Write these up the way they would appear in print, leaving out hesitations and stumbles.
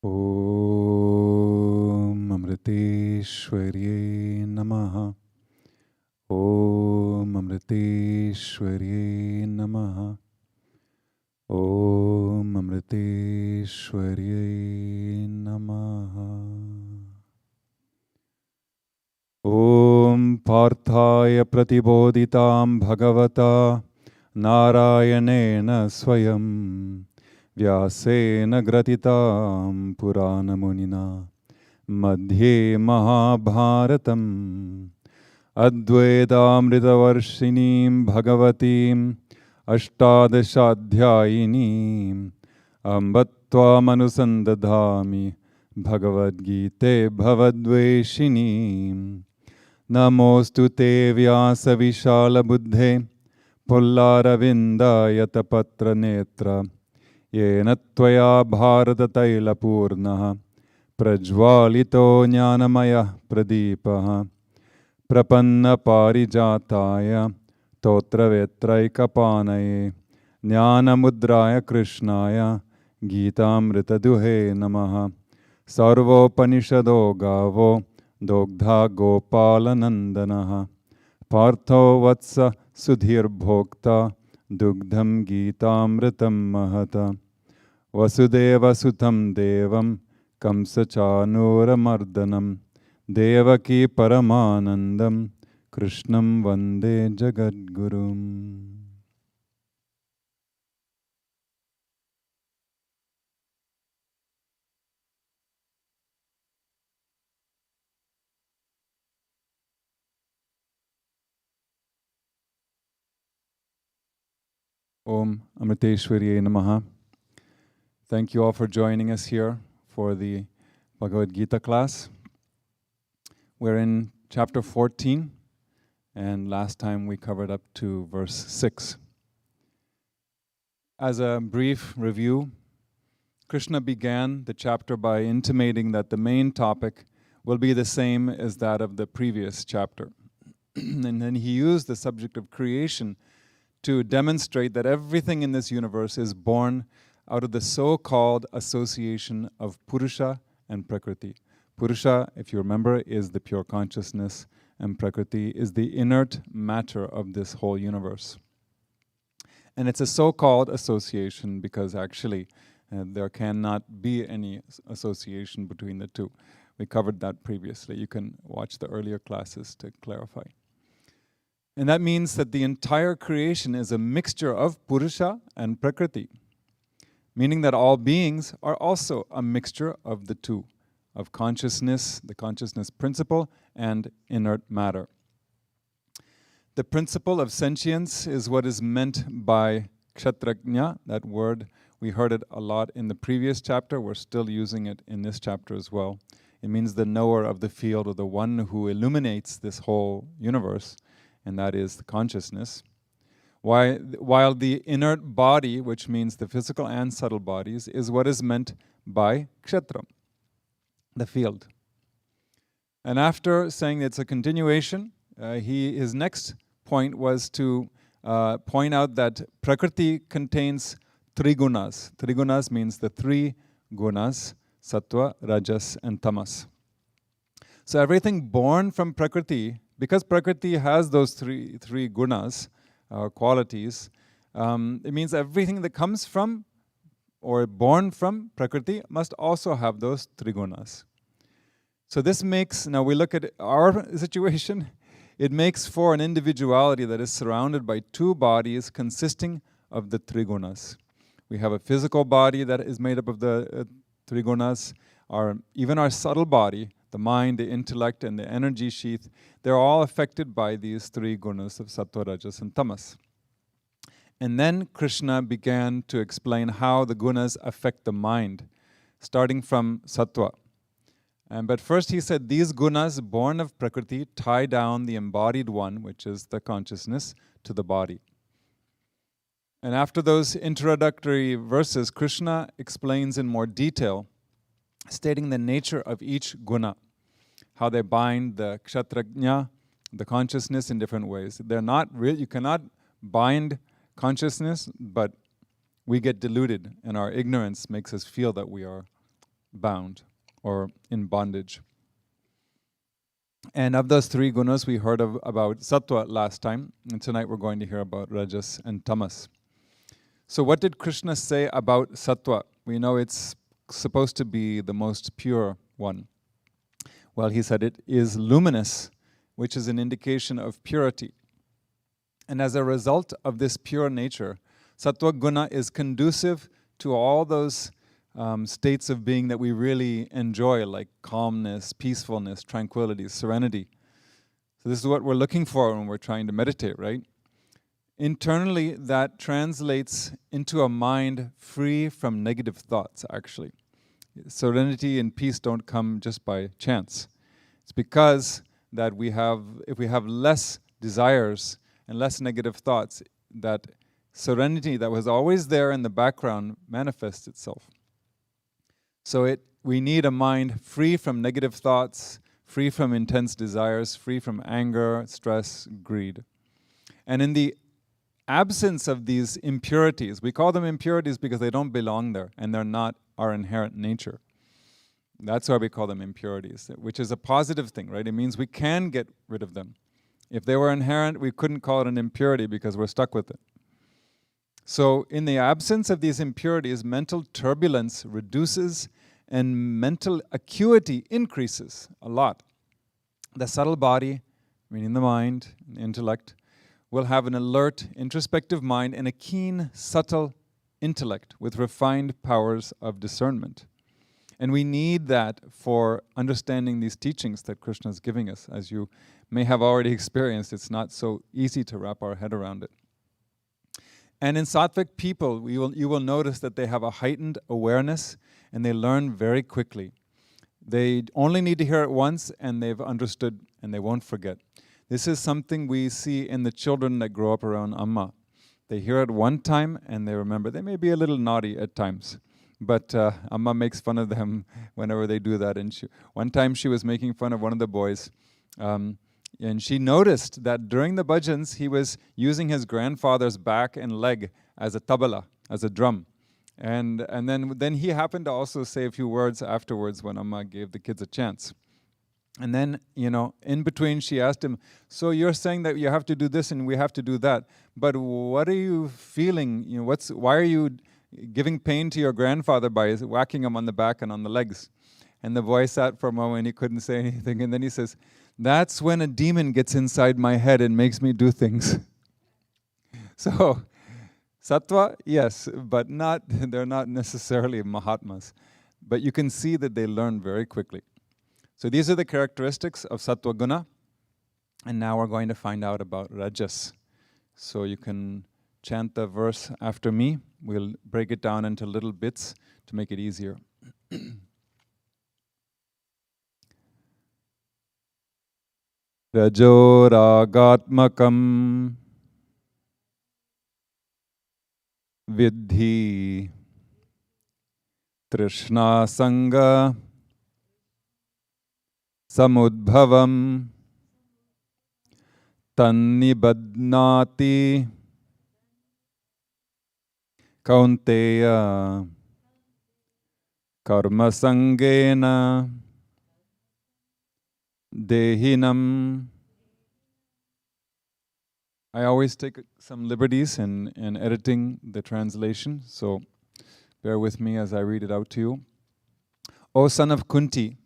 Om Amriteshwarye Namaha. Om Amriteshwarye Namaha. Om Amriteshwarye Namaha. Om Parthaya Pratibodhitam Bhagavata Narayanena Swayam Vyasena Gratitam Purana Munina Madhye Mahabharatam Advaidamritavarshinim Bhagavatim Ashtadashadhyayinim Ambattvamanusandadhami Bhagavad Gita Bhavadveshinim Namostu te Vyasa Vishala Buddhe Pullaravinda Yatapatra Netra Yena Tvaya Bharata Taila Purnaha Prajvalito Jnanamaya Pradipaha Prapanna Parijataya Totra Vetraikapanaye Jnana Mudraya Krishnaya Gitamrita Duhe Namaha Sarvopanishado Gavo Dogdha Gopalanandanaha Partho Vatsa Sudhir Bhokta Dugdham Gitamritam Mahata Vasudeva Sutam Devam Kamsa Chanura Mardanam Devaki Paramanandam Krishnam Vande Jagadgurum. Om Amriteshwarye Namaha. Thank you all for joining us here for the Bhagavad Gita class. We're in chapter 14, and last time we covered up to verse 6. As a brief review, Krishna began the chapter by intimating that the main topic will be the same as that of the previous chapter. And then he used the subject of creation to demonstrate that everything in this universe is born out of the so-called association of Purusha and Prakriti. Purusha, if you remember, is the pure consciousness, and Prakriti is the inert matter of this whole universe. And it's a so-called association because actually there cannot be any association between the two. We covered that previously. You can watch the earlier classes to clarify. And that means that the entire creation is a mixture of Purusha and Prakriti, meaning that all beings are also a mixture of the two, of consciousness, the consciousness principle, and inert matter. The principle of sentience is what is meant by kshatrajna, that word. We heard it a lot in the previous chapter. We're still using it in this chapter as well. It means the knower of the field, or the one who illuminates this whole universe, and that is the consciousness. While the inert body, which means the physical and subtle bodies, is what is meant by kshetra, the field. And after saying it's a continuation, his next point was to point out that Prakriti contains three gunas. Three gunas means the three gunas, sattva, rajas, and tamas. So everything born from Prakriti, because Prakriti has those three gunas, qualities, it means everything that comes from or born from Prakriti must also have those three gunas. So this makes, now we look at our situation, it makes for an individuality that is surrounded by two bodies consisting of the three gunas. We have a physical body that is made up of the three gunas, even our subtle body, the mind, the intellect, and the energy sheath, they're all affected by these three gunas of sattva, rajas, and tamas. And then Krishna began to explain how the gunas affect the mind, starting from sattva. But first he said these gunas born of Prakriti tie down the embodied one, which is the consciousness, to the body. And after those introductory verses, Krishna explains in more detail, stating the nature of each guna, how they bind the kshatrajna, the consciousness, in different ways. They're not real. You cannot bind consciousness, but we get deluded, and our ignorance makes us feel that we are bound or in bondage. And of those three gunas, we heard about sattva last time, and tonight we're going to hear about rajas and tamas. So what did Krishna say about sattva? We know it's supposed to be the most pure one. Well, he said it is luminous, which is an indication of purity. And as a result of this pure nature, sattva guna is conducive to all those states of being that we really enjoy, like calmness, peacefulness, tranquility, serenity. So this is what we're looking for when we're trying to meditate, right? Internally, that translates into a mind free from negative thoughts, actually. Serenity and peace don't come just by chance. It's because that if we have less desires and less negative thoughts, that serenity that was always there in the background manifests itself. So we need a mind free from negative thoughts, free from intense desires, free from anger, stress, greed. And in the absence of these impurities, we call them impurities because they don't belong there and they're not our inherent nature. That's why we call them impurities, which is a positive thing, right? It means we can get rid of them. If they were inherent, we couldn't call it an impurity because we're stuck with it. So in the absence of these impurities, mental turbulence reduces and mental acuity increases a lot. The subtle body, meaning the mind, the intellect, will have an alert, introspective mind and a keen, subtle intellect with refined powers of discernment. And we need that for understanding these teachings that Krishna is giving us. As you may have already experienced, it's not so easy to wrap our head around it. And in sattvic people, you will notice that they have a heightened awareness and they learn very quickly. They only need to hear it once and they've understood and they won't forget. This is something we see in the children that grow up around Amma. They hear it one time and they remember. They may be a little naughty at times, but Amma makes fun of them whenever they do that. And one time she was making fun of one of the boys, and she noticed that during the bhajans, he was using his grandfather's back and leg as a tabla, as a drum. And then he happened to also say a few words afterwards when Amma gave the kids a chance. And then, in between she asked him, so you're saying that you have to do this and we have to do that, but what are you feeling? Why are you giving pain to your grandfather by whacking him on the back and on the legs? And the boy sat for a moment, he couldn't say anything, and then he says, that's when a demon gets inside my head and makes me do things. So, sattva, yes, but they're not necessarily Mahatmas. But you can see that they learn very quickly. So these are the characteristics of sattva guna. And now we're going to find out about rajas. So you can chant the verse after me. We'll break it down into little bits to make it easier. Rajo ragatmakam vidhi trishna sanga samudbhavam tannibadnati kaunteya karma sangena dehinam. I always take some liberties in editing the translation, so bear with me as I read it out to you. O son of Kunti,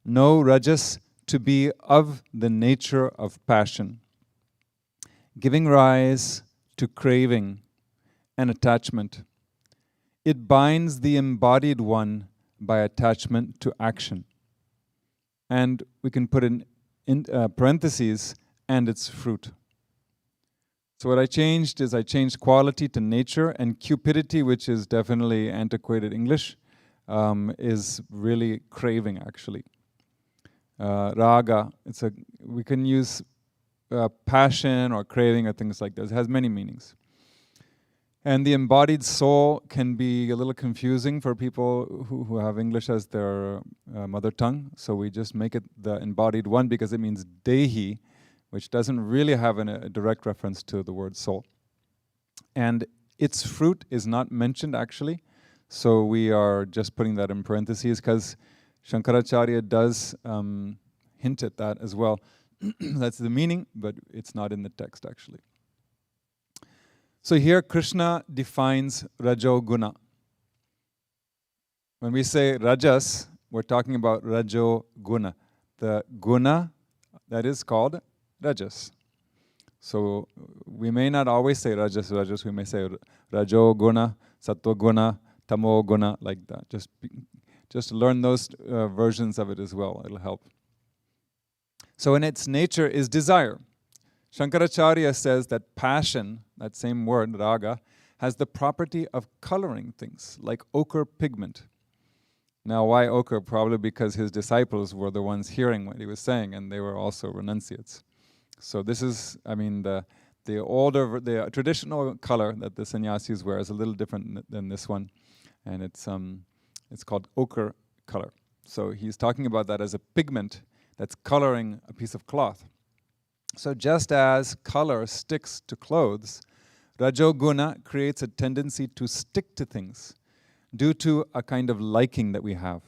know rajas to be of the nature of passion, giving rise to craving and attachment. It binds the embodied one by attachment to action. And we can put in parentheses, and its fruit. So what I changed is I changed quality to nature, and cupidity, which is definitely antiquated English, is really craving, actually. Raga, we can use passion or craving or things like this. It has many meanings. And the embodied soul can be a little confusing for people who have English as their mother tongue. So we just make it the embodied one because it means dehi, which doesn't really have a direct reference to the word soul. And its fruit is not mentioned actually. So we are just putting that in parentheses because Shankaracharya does hint at that as well. That's the meaning, but it's not in the text actually. So here Krishna defines Rajoguna. When we say Rajas, we're talking about Rajoguna. The guna that is called Rajas. So we may not always say Rajas, we may say Rajoguna, Sattva-guna, Tamo-guna, like that. Just learn those versions of it as well, it'll help. So in its nature is desire. Shankaracharya says that passion, that same word, raga, has the property of coloring things, like ochre pigment. Now, why ochre? Probably because his disciples were the ones hearing what he was saying, and they were also renunciates. So this is, I mean, the traditional color that the sannyasis wear is a little different than this one, and it's called ochre color. So he's talking about that as a pigment that's coloring a piece of cloth. So just as color sticks to clothes, Rajoguna creates a tendency to stick to things due to a kind of liking that we have.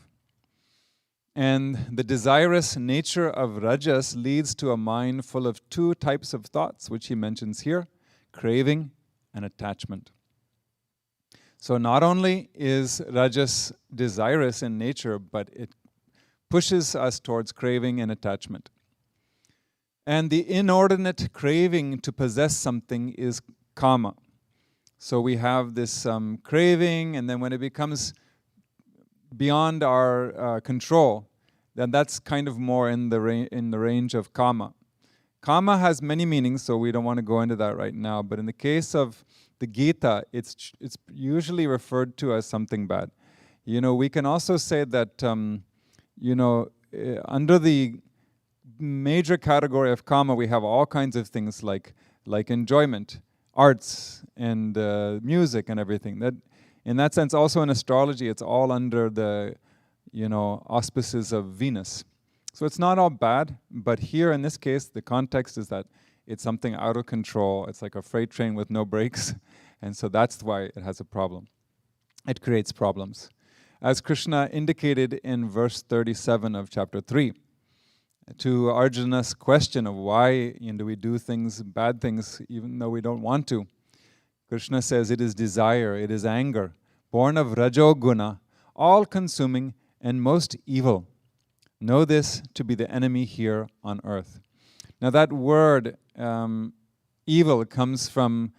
And the desirous nature of Rajas leads to a mind full of two types of thoughts, which he mentions here, craving and attachment. So not only is Rajas desirous in nature, but it pushes us towards craving and attachment. And the inordinate craving to possess something is kama. So we have this craving, and then when it becomes beyond our control, then that's kind of more in the range of kama. Kama has many meanings, so we don't want to go into that right now. But in the case of the Gita, it's usually referred to as something bad. You know, we can also say that under the major category of kama, we have all kinds of things like enjoyment, arts, and music and everything. That, in that sense, also in astrology, it's all under the auspices of Venus. So it's not all bad, but here in this case, the context is that it's something out of control. It's like a freight train with no brakes, and so that's why it has a problem. It creates problems. As Krishna indicated in verse 37 of chapter 3, to Arjuna's question of why do we do things, bad things, even though we don't want to, Krishna says it is desire, it is anger, born of Rajoguna, all-consuming and most evil. Know this to be the enemy here on earth. Now that word, evil, comes from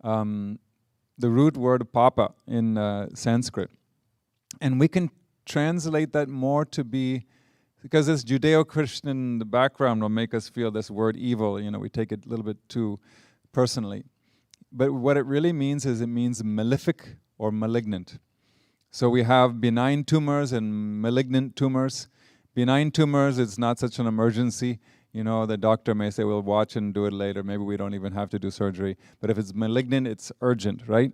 the root word papa in Sanskrit. And we can translate that more to be, because this Judeo-Christian background will make us feel this word evil, we take it a little bit too personally. But what it really means is it means malefic or malignant. So we have benign tumors and malignant tumors. Benign tumors, it's not such an emergency. The doctor may say, we'll watch and do it later. Maybe we don't even have to do surgery. But if it's malignant, it's urgent, right?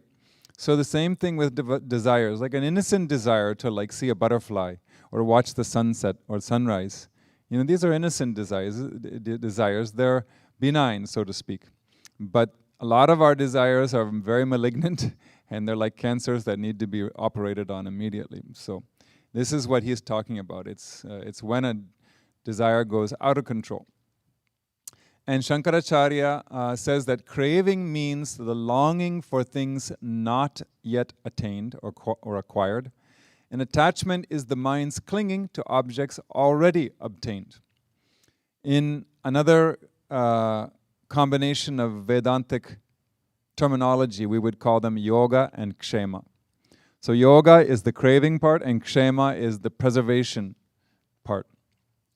So the same thing with desires, like an innocent desire to see a butterfly or watch the sunset or sunrise. These are innocent desires. They're benign, so to speak. But a lot of our desires are very malignant, and they're like cancers that need to be operated on immediately. So this is what he's talking about. It's when a desire goes out of control. And Shankaracharya says that craving means the longing for things not yet attained or acquired. And attachment is the mind's clinging to objects already obtained. In another combination of Vedantic terminology, we would call them yoga and kshema. So yoga is the craving part, and kshema is the preservation part.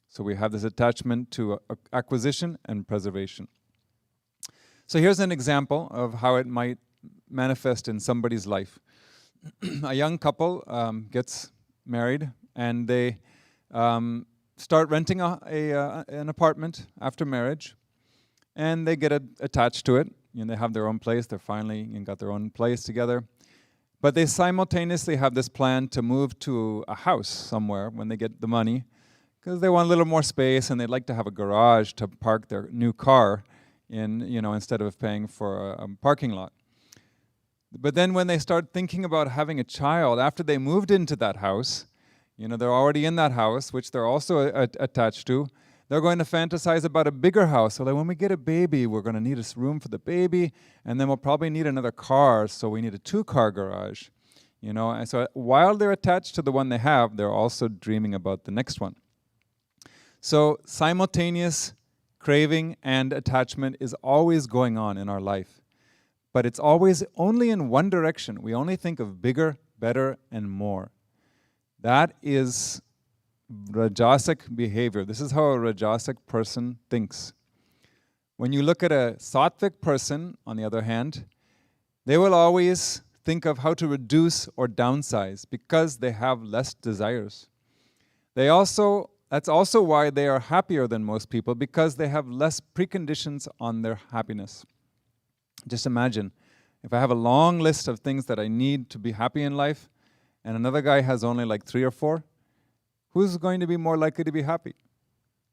So we have this attachment to acquisition and preservation. So here's an example of how it might manifest in somebody's life. A young couple gets married, and they start renting an apartment after marriage, and they get attached to it. They have their own place. They're finally got their own place together. But they simultaneously have this plan to move to a house somewhere when they get the money, because they want a little more space, and they'd like to have a garage to park their new car in, instead of paying for a parking lot. But then when they start thinking about having a child, after they moved into that house, they're already in that house, which they're also attached to, they're going to fantasize about a bigger house. So like, when we get a baby, we're going to need a room for the baby, and then we'll probably need another car, so we need a 2-car garage. And so while they're attached to the one they have, they're also dreaming about the next one. So simultaneous craving and attachment is always going on in our life. But it's always only in one direction. We only think of bigger, better, and more. That is Rajasic behavior. This is how a Rajasic person thinks. When you look at a Sattvic person, on the other hand, they will always think of how to reduce or downsize because they have less desires. That's also why they are happier than most people, because they have less preconditions on their happiness. Just imagine, if I have a long list of things that I need to be happy in life, and another guy has only like 3 or 4, who's going to be more likely to be happy?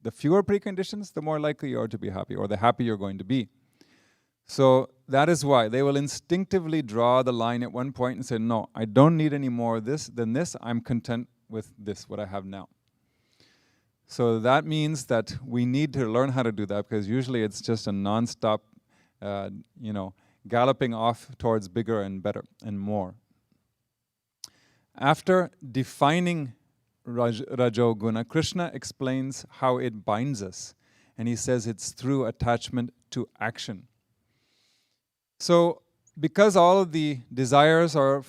The fewer preconditions, the more likely you are to be happy, or the happier you're going to be. So that is why they will instinctively draw the line at one point and say, no, I don't need any more of this than this. I'm content with this, what I have now. So that means that we need to learn how to do that, because usually it's just a non-stop, galloping off towards bigger and better and more. After defining Rajoguna, Krishna explains how it binds us. And he says it's through attachment to action. So, because all of the desires are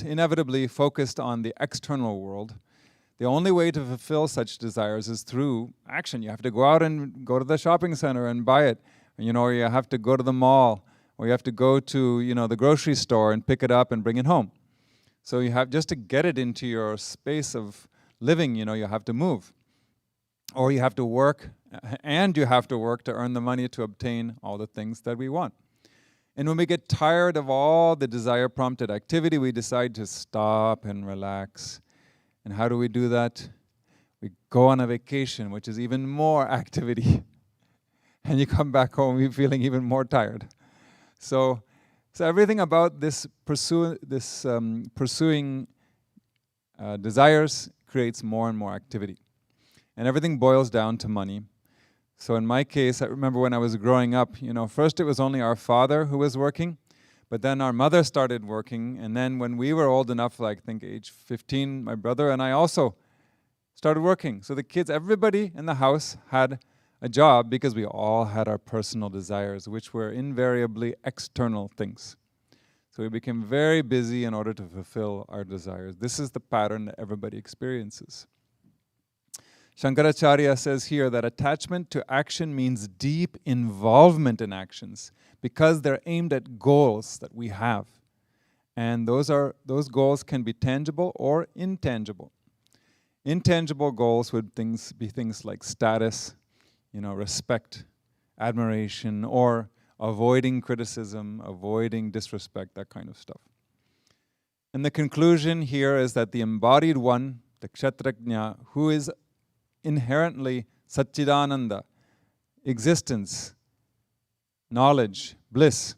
inevitably focused on the external world, the only way to fulfill such desires is through action. You have to go out and go to the shopping center and buy it. Or you have to go to the mall, or you have to go to, the grocery store and pick it up and bring it home. So you have, just to get it into your space of living, you have to move. Or you have to work, and you have to work to earn the money to obtain all the things that we want. And when we get tired of all the desire-prompted activity, we decide to stop and relax. And how do we do that? We go on a vacation, which is even more activity. And you come back home, you're feeling even more tired. So everything about this pursuing desires creates more and more activity. And everything boils down to money. So in my case, I remember when I was growing up, first it was only our father who was working, but then our mother started working, and then when we were old enough, like I think age 15, my brother and I also started working. So the kids, everybody in the house had a job because we all had our personal desires, which were invariably external things. So we became very busy in order to fulfill our desires. This is the pattern that everybody experiences. Shankaracharya says here that attachment to action means deep involvement in actions because they're aimed at goals that we have. And those goals can be tangible or intangible. Intangible goals would be things like status, respect, admiration, or avoiding criticism, avoiding disrespect, that kind of stuff. And the conclusion here is that the embodied one, the Kshatrajna, who is inherently Satchidananda, existence, knowledge, bliss,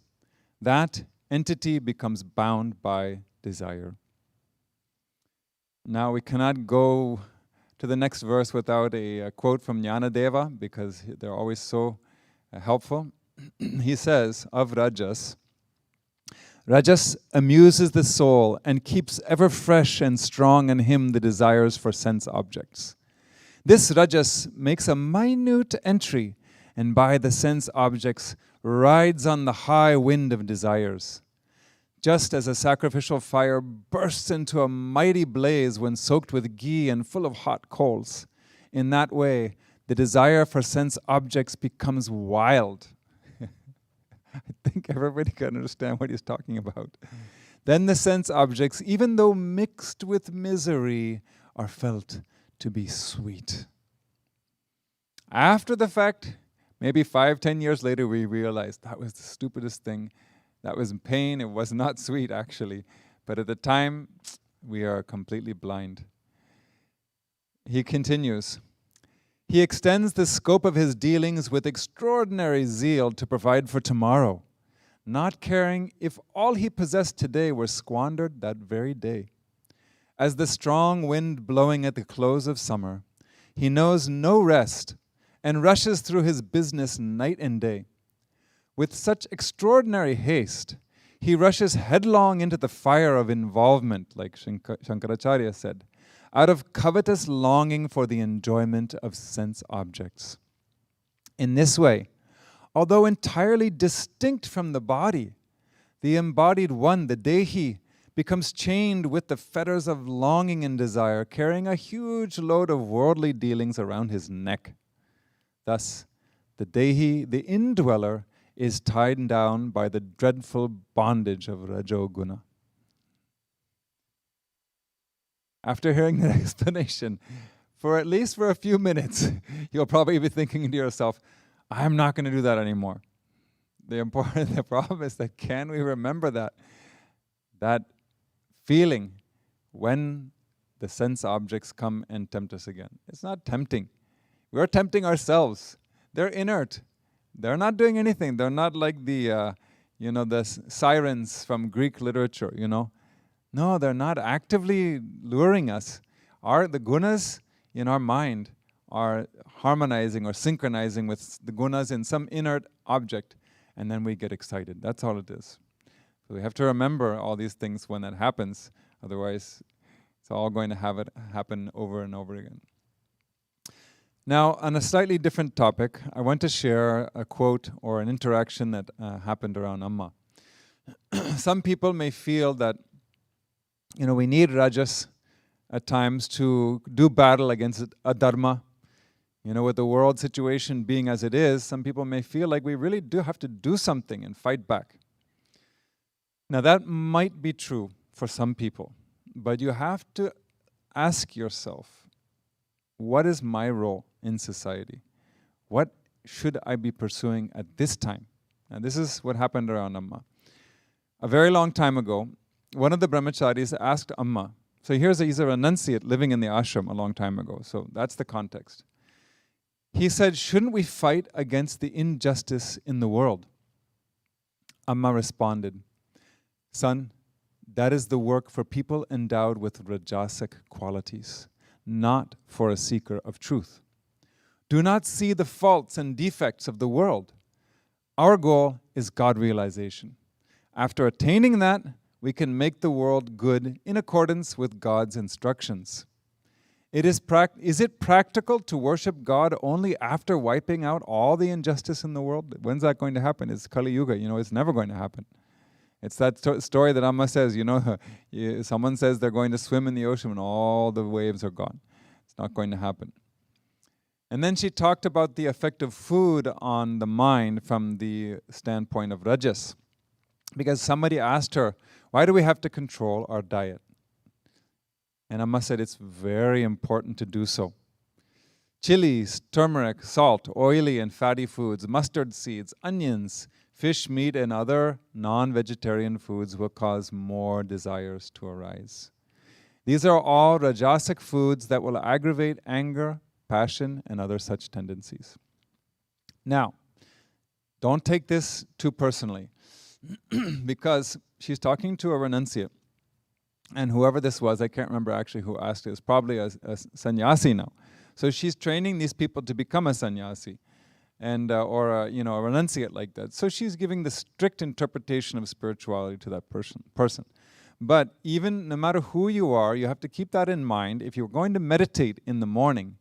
that entity becomes bound by desire. Now we cannot go to the next verse without a quote from Jnanadeva, because they're always so helpful. He says of Rajas, Rajas amuses the soul and keeps ever fresh and strong in him the desires for sense objects. This Rajas makes a minute entry and by the sense objects rides on the high wind of desires. Just as a sacrificial fire bursts into a mighty blaze when soaked with ghee and full of hot coals, in that way the desire for sense objects becomes wild. I think everybody can understand what he's talking about. Then the sense objects, even though mixed with misery, are felt to be sweet. After the fact, maybe 5-10 years later, we realized that was the stupidest thing. That was pain. It was not sweet, actually. But at the time, we are completely blind. He continues, he extends the scope of his dealings with extraordinary zeal to provide for tomorrow. not caring if all he possessed today were squandered that very day. As the strong wind blowing at the close of summer, he knows no rest and rushes through his business night and day. With such extraordinary haste, he rushes headlong into the fire of involvement, like Shankaracharya said, out of covetous longing for the enjoyment of sense objects. In this way, although entirely distinct from the body, the embodied one, the Dehi, becomes chained with the fetters of longing and desire, carrying a huge load of worldly dealings around his neck. Thus, the Dehi, the indweller, is tied down by the dreadful bondage of Rajoguna. After hearing that explanation, for at least for a few minutes, you'll probably be thinking to yourself, I'm not going to do that anymore. The problem is that can we remember that feeling when the sense objects come and tempt us again? It's not tempting. We're tempting ourselves. They're inert. They're not doing anything. They're not like the sirens from Greek literature, No, they're not actively luring us. The gunas in our mind are harmonizing or synchronizing with the gunas in some inert object, and then we get excited. That's all it is. So we have to remember all these things when that happens. Otherwise, it's all going to have it happen over and over again. Now, on a slightly different topic, I want to share a quote or an interaction that happened around Amma. Some people may feel that, we need rajas at times to do battle against adharma. With the world situation being as it is, some people may feel like we really do have to do something and fight back. Now, that might be true for some people, but you have to ask yourself, what is my role in society? What should I be pursuing at this time? And this is what happened around Amma. A very long time ago, one of the brahmacharis asked Amma, so he's a renunciate living in the ashram a long time ago, so that's the context. He said, shouldn't we fight against the injustice in the world? Amma responded, son, that is the work for people endowed with rajasic qualities, not for a seeker of truth. Do not see the faults and defects of the world. Our goal is God realization. After attaining that, we can make the world good in accordance with God's instructions. Is it practical to worship God only after wiping out all the injustice in the world? When's that going to happen? It's Kali Yuga, it's never going to happen. It's that story that Amma says, someone says they're going to swim in the ocean and all the waves are gone. It's not going to happen. And then she talked about the effect of food on the mind from the standpoint of rajas. Because somebody asked her, why do we have to control our diet? And Amma said it's very important to do so. Chilies, turmeric, salt, oily and fatty foods, mustard seeds, onions, fish, meat, and other non-vegetarian foods will cause more desires to arise. These are all rajasic foods that will aggravate anger, passion, and other such tendencies. Now, don't take this too personally, because she's talking to a renunciate. And whoever this was, I can't remember actually who asked it, is probably a sannyasi now. So she's training these people to become a sannyasi, and or a renunciate like that. So she's giving the strict interpretation of spirituality to that person. But even no matter who you are, you have to keep that in mind. If you're going to meditate in the morning,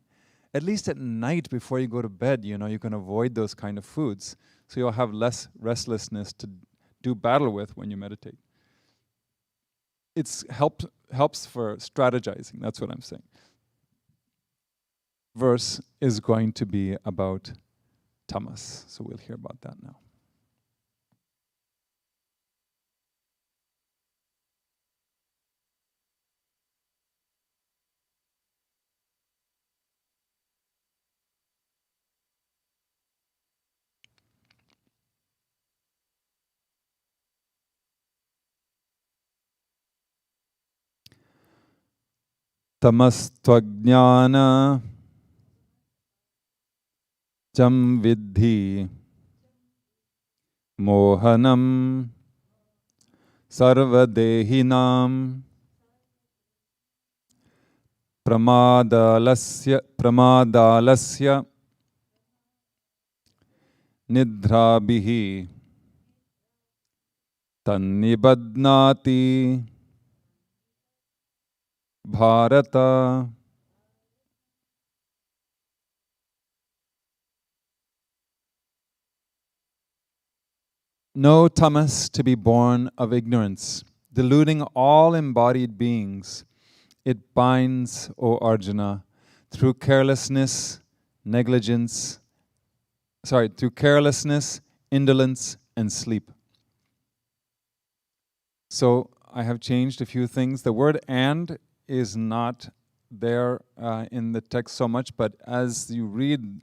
at least at night before you go to bed, you can avoid those kind of foods. So you'll have less restlessness to do battle with when you meditate. It helps for strategizing, that's what I'm saying. Verse is going to be about tamas, so we'll hear about that now. Tamastvajnana jam vidhi mohanam sarvadehinam pramadalasya nidrabhihi tannibadnati bharata. Know tamas to be born of ignorance, deluding all embodied beings. It binds, O Arjuna, through carelessness, indolence, and sleep. So I have changed a few things. The word "and" is not there in the text so much, but as you read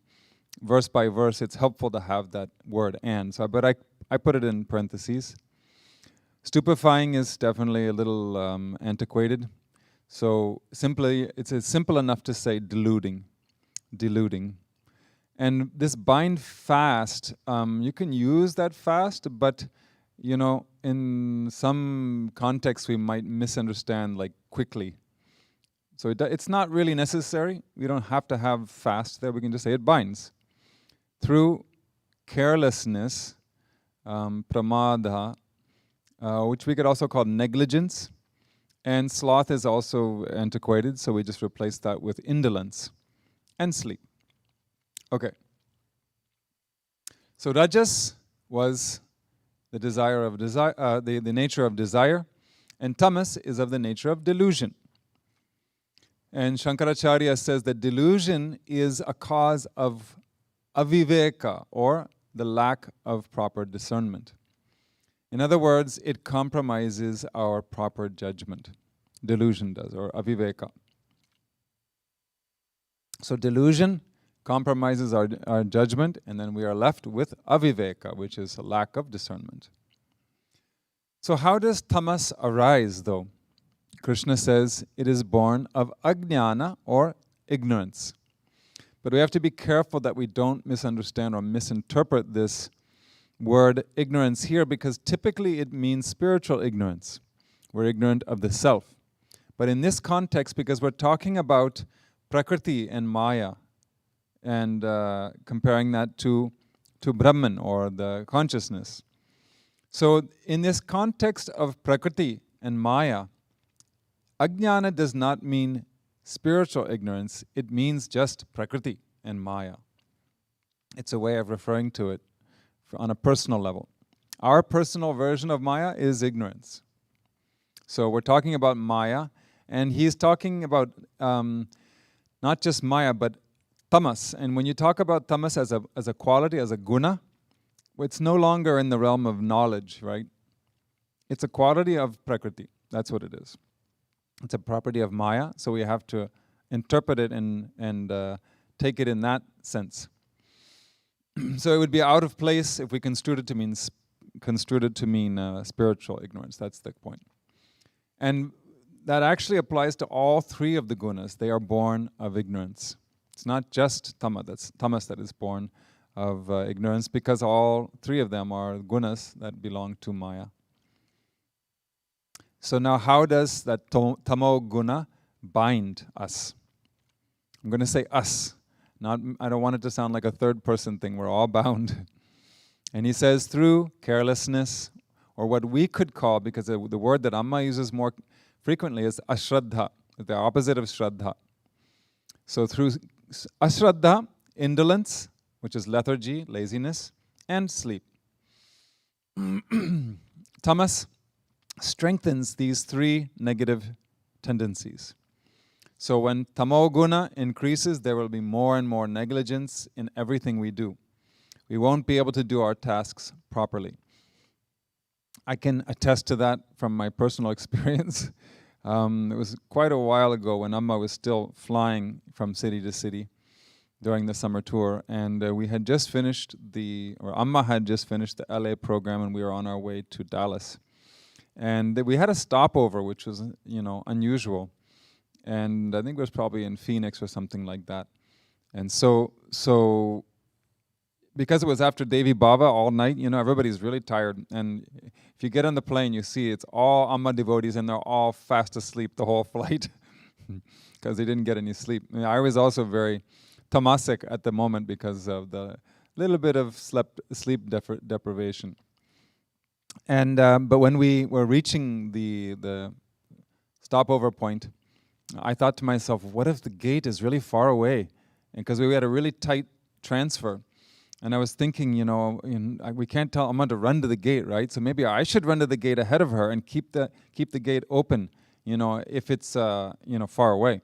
verse by verse, it's helpful to have that word "and." So, but I put it in parentheses. Stupefying is definitely a little antiquated. So simply, it's simple enough to say deluding. And this bind fast, you can use that fast, but in some contexts we might misunderstand like quickly. So it's not really necessary. We don't have to have fast there. We can just say it binds. Through carelessness, pramada, which we could also call negligence, and sloth is also antiquated, so we just replace that with indolence and sleep. Okay. So rajas was the desire of the nature of desire, and tamas is of the nature of delusion. And Shankaracharya says that delusion is a cause of aviveka, or the lack of proper discernment. In other words, it compromises our proper judgment. Delusion does, or aviveka. So delusion compromises our judgment, and then we are left with aviveka, which is a lack of discernment. So how does tamas arise, though? Krishna says it is born of ajnana, or ignorance. But we have to be careful that we don't misunderstand or misinterpret this word ignorance here, because typically it means spiritual ignorance. We're ignorant of the self. But in this context, because we're talking about prakriti and maya, and comparing that to Brahman, or the consciousness. So in this context of prakriti and maya, ajnana does not mean spiritual ignorance. It means just prakriti and maya. It's a way of referring to it on a personal level. Our personal version of maya is ignorance. So we're talking about maya, and he's talking about not just maya, but tamas. And when you talk about tamas as a quality, as a guna, it's no longer in the realm of knowledge, right? It's a quality of prakriti. That's what it is. It's a property of maya, so we have to interpret it and take it in that sense. So it would be out of place if we construed it to mean spiritual ignorance. That's the point. And that actually applies to all three of the gunas. They are born of ignorance. It's not just tamas that is born of ignorance, because all three of them are gunas that belong to maya. So now how does that tamo guna bind us? I'm going to say us. I don't want it to sound like a third person thing. We're all bound. And he says through carelessness, or what we could call, because the word that Amma uses more frequently is ashraddha, the opposite of shraddha. So through ashraddha, indolence, which is lethargy, laziness, and sleep. Tamas strengthens these three negative tendencies. So when tamoguna increases, there will be more and more negligence in everything we do. We won't be able to do our tasks properly. I can attest to that from my personal experience. It was quite a while ago when Amma was still flying from city to city during the summer tour, and we had just finished Amma had just finished the LA program, and we were on our way to Dallas. And we had a stopover, which was, unusual. And I think it was probably in Phoenix or something like that. And so because it was after Devi Baba all night, everybody's really tired. And if you get on the plane, you see it's all Amma devotees and they're all fast asleep the whole flight because they didn't get any sleep. I was also very tamasic at the moment because of the little bit of sleep deprivation. And but when we were reaching the stopover point, I thought to myself, what if the gate is really far away? And because we had a really tight transfer. And I was thinking, we can't tell Amma to run to the gate, right? So maybe I should run to the gate ahead of her and keep the gate open, if it's far away.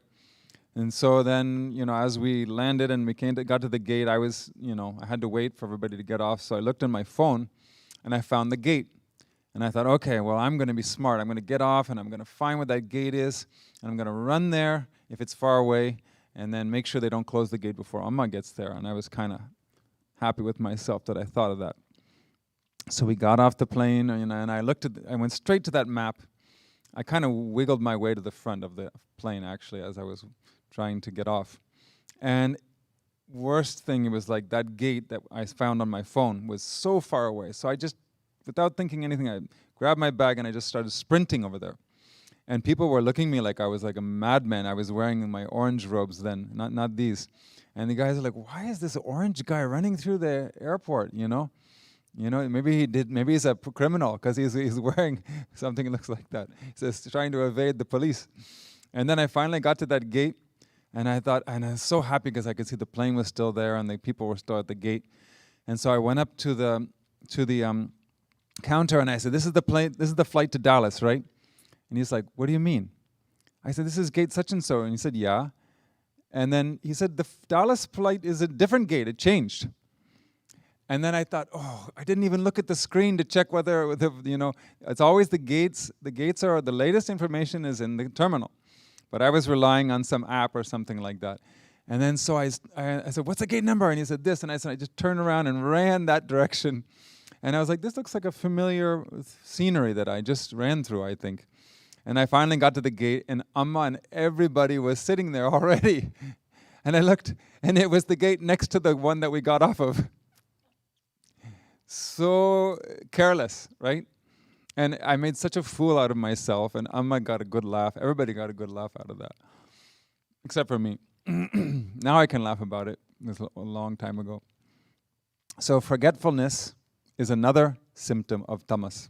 And so then, as we landed and we got to the gate, I was, I had to wait for everybody to get off. So I looked on my phone and I found the gate. And I thought, okay, well, I'm going to be smart. I'm going to get off and I'm going to find where that gate is. And I'm going to run there if it's far away and then make sure they don't close the gate before Amma gets there. And I was kind of happy with myself that I thought of that. So we got off the plane and I went straight to that map. I kind of wiggled my way to the front of the plane, actually, as I was trying to get off. And worst thing, it was like that gate that I found on my phone was so far away. So I just, without thinking anything, I grabbed my bag and I just started sprinting over there. And people were looking at me like I was like a madman. I was wearing my orange robes then, not these. And the guys are like, why is this orange guy running through the airport, maybe he's a criminal because he's wearing something that looks like that. He's trying to evade the police. And then I finally got to that gate. And I was so happy because I could see the plane was still there and the people were still at the gate. And so I went up to the counter and I said, this is the flight to Dallas, right? And he's like, what do you mean? I said, this is gate such and so. And he said, yeah. And then he said, the Dallas flight is a different gate, it changed. And then I thought, I didn't even look at the screen to check whether, it's always the gates. The gates are, the latest information is in the terminal. But I was relying on some app or something like that. And then so I said, what's the gate number? And he said this. And I said, I just turned around and ran that direction. And I was like, this looks like a familiar scenery that I just ran through, I think. And I finally got to the gate, and Amma and everybody was sitting there already. And I looked, and it was the gate next to the one that we got off of. So careless, right? And I made such a fool out of myself, and Amma got a good laugh. Everybody got a good laugh out of that, except for me. Now I can laugh about it. It was a long time ago. So forgetfulness is another symptom of tamas.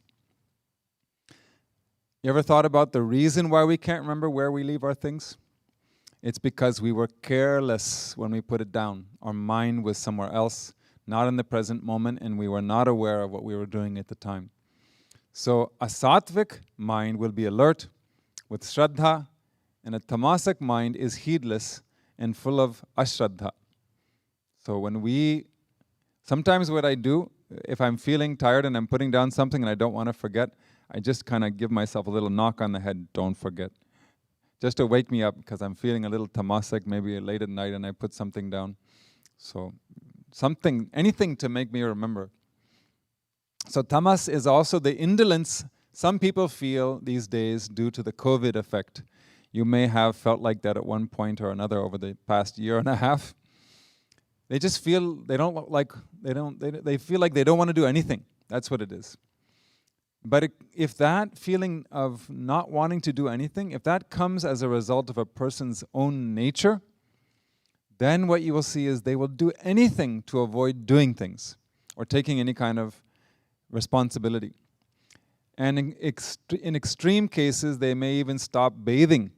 You ever thought about the reason why we can't remember where we leave our things? It's because we were careless when we put it down. Our mind was somewhere else, not in the present moment, and we were not aware of what we were doing at the time. So a sattvic mind will be alert with shraddha, and a tamasic mind is heedless and full of ashraddha. So sometimes what I do, if I'm feeling tired and I'm putting down something and I don't want to forget, I just kind of give myself a little knock on the head, don't forget. Just to wake me up because I'm feeling a little tamasic, maybe late at night, and I put something down. So anything to make me remember. So tamas is also the indolence some people feel these days due to the COVID effect. You may have felt like that at one point or another over the past year and a half. They just feel they feel like they don't want to do anything. That's what it is. But if that feeling of not wanting to do anything, if that comes as a result of a person's own nature, then what you will see is they will do anything to avoid doing things or taking any kind of responsibility. And in extreme cases, they may even stop bathing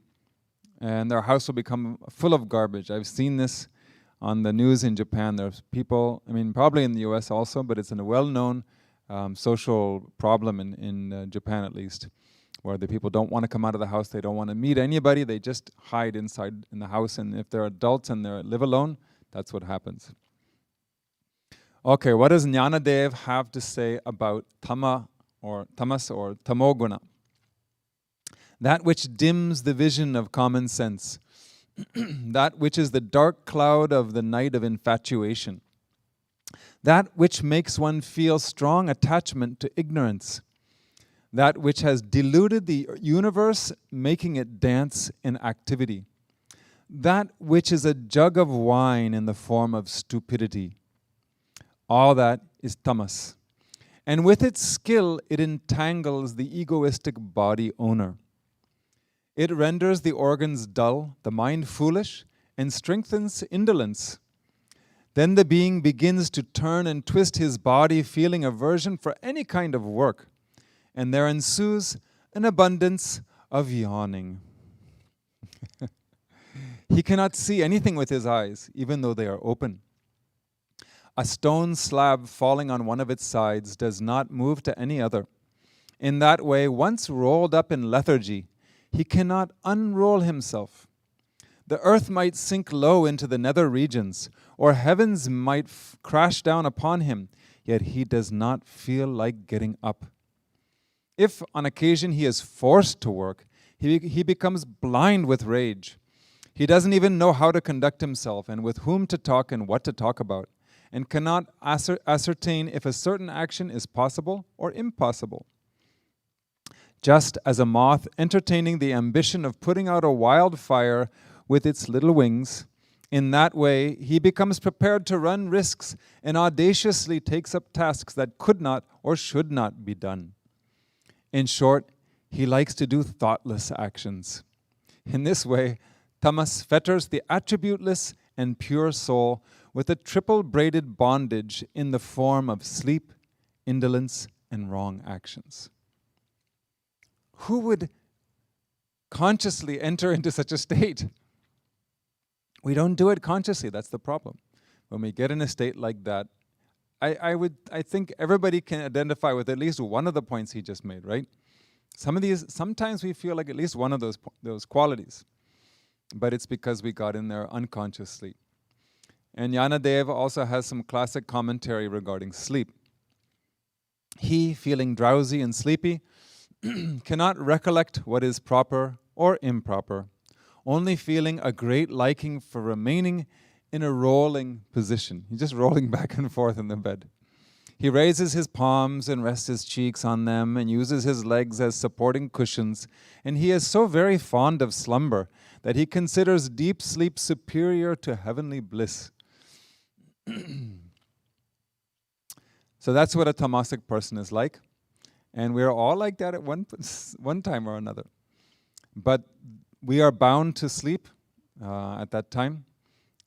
and their house will become full of garbage. I've seen this on the news in Japan. There's people, probably in the US also, but it's a well-known social problem in Japan at least, where the people don't want to come out of the house, they don't want to meet anybody, they just hide inside in the house, and if they're adults and they live alone, that's what happens. Okay, what does Jnanadev have to say about tamas or tamoguna? That which dims the vision of common sense, that which is the dark cloud of the night of infatuation, that which makes one feel strong attachment to ignorance, that which has deluded the universe, making it dance in activity, that which is a jug of wine in the form of stupidity. All that is tamas. And with its skill, it entangles the egoistic body owner. It renders the organs dull, the mind foolish, and strengthens indolence. Then the being begins to turn and twist his body, feeling aversion for any kind of work. And there ensues an abundance of yawning. He cannot see anything with his eyes, even though they are open. A stone slab falling on one of its sides does not move to any other. In that way, once rolled up in lethargy, he cannot unroll himself. The earth might sink low into the nether regions, or heavens might crash down upon him, yet he does not feel like getting up. If on occasion he is forced to work, he becomes blind with rage. He doesn't even know how to conduct himself and with whom to talk and what to talk about, and cannot ascertain if a certain action is possible or impossible. Just as a moth entertaining the ambition of putting out a wildfire with its little wings, in that way he becomes prepared to run risks and audaciously takes up tasks that could not or should not be done. In short, he likes to do thoughtless actions. In this way, tamas fetters the attributeless and pure soul with a triple braided bondage in the form of sleep, indolence, and wrong actions. Who would consciously enter into such a state? We don't do it consciously, that's the problem. When we get in a state like that, I think everybody can identify with at least one of the points he just made, right? Sometimes we feel like at least one of those qualities, but it's because we got in there unconsciously. And Yanadev also has some classic commentary regarding sleep. He, feeling drowsy and sleepy, cannot recollect what is proper or improper, only feeling a great liking for remaining in a rolling position. He's just rolling back and forth in the bed. He raises his palms and rests his cheeks on them and uses his legs as supporting cushions, and he is so very fond of slumber that he considers deep sleep superior to heavenly bliss. So that's what a tamasic person is like. And we're all like that at one time or another. But we are bound to sleep at that time.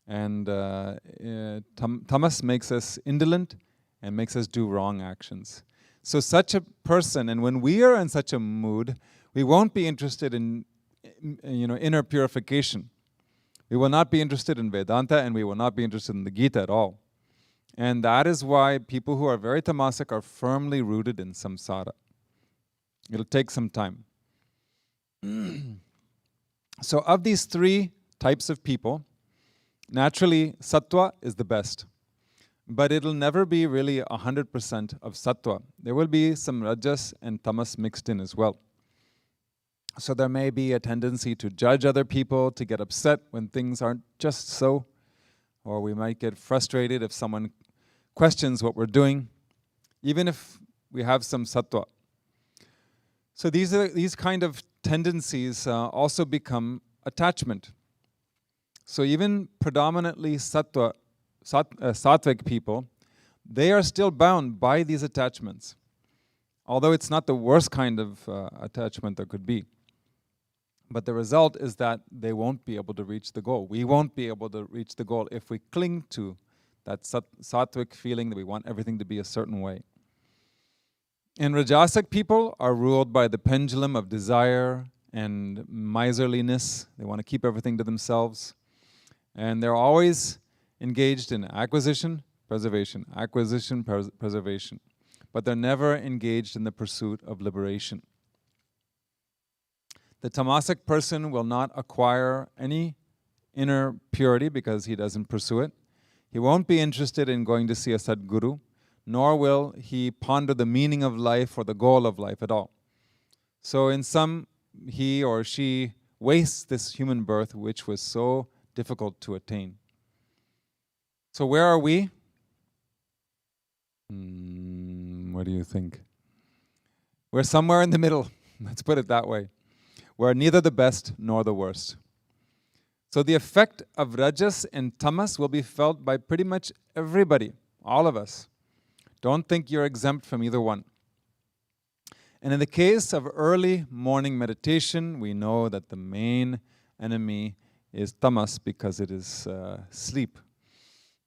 And tamas makes us indolent and makes us do wrong actions. So such a person, and when we are in such a mood, we won't be interested in inner purification. We will not be interested in Vedanta, and we will not be interested in the Gita at all. And that is why people who are very tamasic are firmly rooted in samsara. It'll take some time. So of these three types of people, naturally sattva is the best. But it'll never be really 100% of sattva. There will be some rajas and tamas mixed in as well. So there may be a tendency to judge other people, to get upset when things aren't just so, or we might get frustrated if someone questions what we're doing, even if we have some sattva. So these kind of tendencies also become attachment. So even predominantly sattvic people, they are still bound by these attachments, although it's not the worst kind of attachment there could be. But the result is that they won't be able to reach the goal. We won't be able to reach the goal if we cling to that sattvic feeling that we want everything to be a certain way. And rajasic people are ruled by the pendulum of desire and miserliness. They want to keep everything to themselves. And they're always engaged in acquisition, preservation, preservation. But they're never engaged in the pursuit of liberation. The tamasic person will not acquire any inner purity because he doesn't pursue it. He won't be interested in going to see a Sadguru, nor will he ponder the meaning of life or the goal of life at all. So in sum, he or she wastes this human birth which was so difficult to attain. So where are we? What do you think? We're somewhere in the middle, let's put it that way. We're neither the best nor the worst. So the effect of rajas and tamas will be felt by pretty much everybody, all of us. Don't think you're exempt from either one. And in the case of early morning meditation, we know that the main enemy is tamas because it is sleep.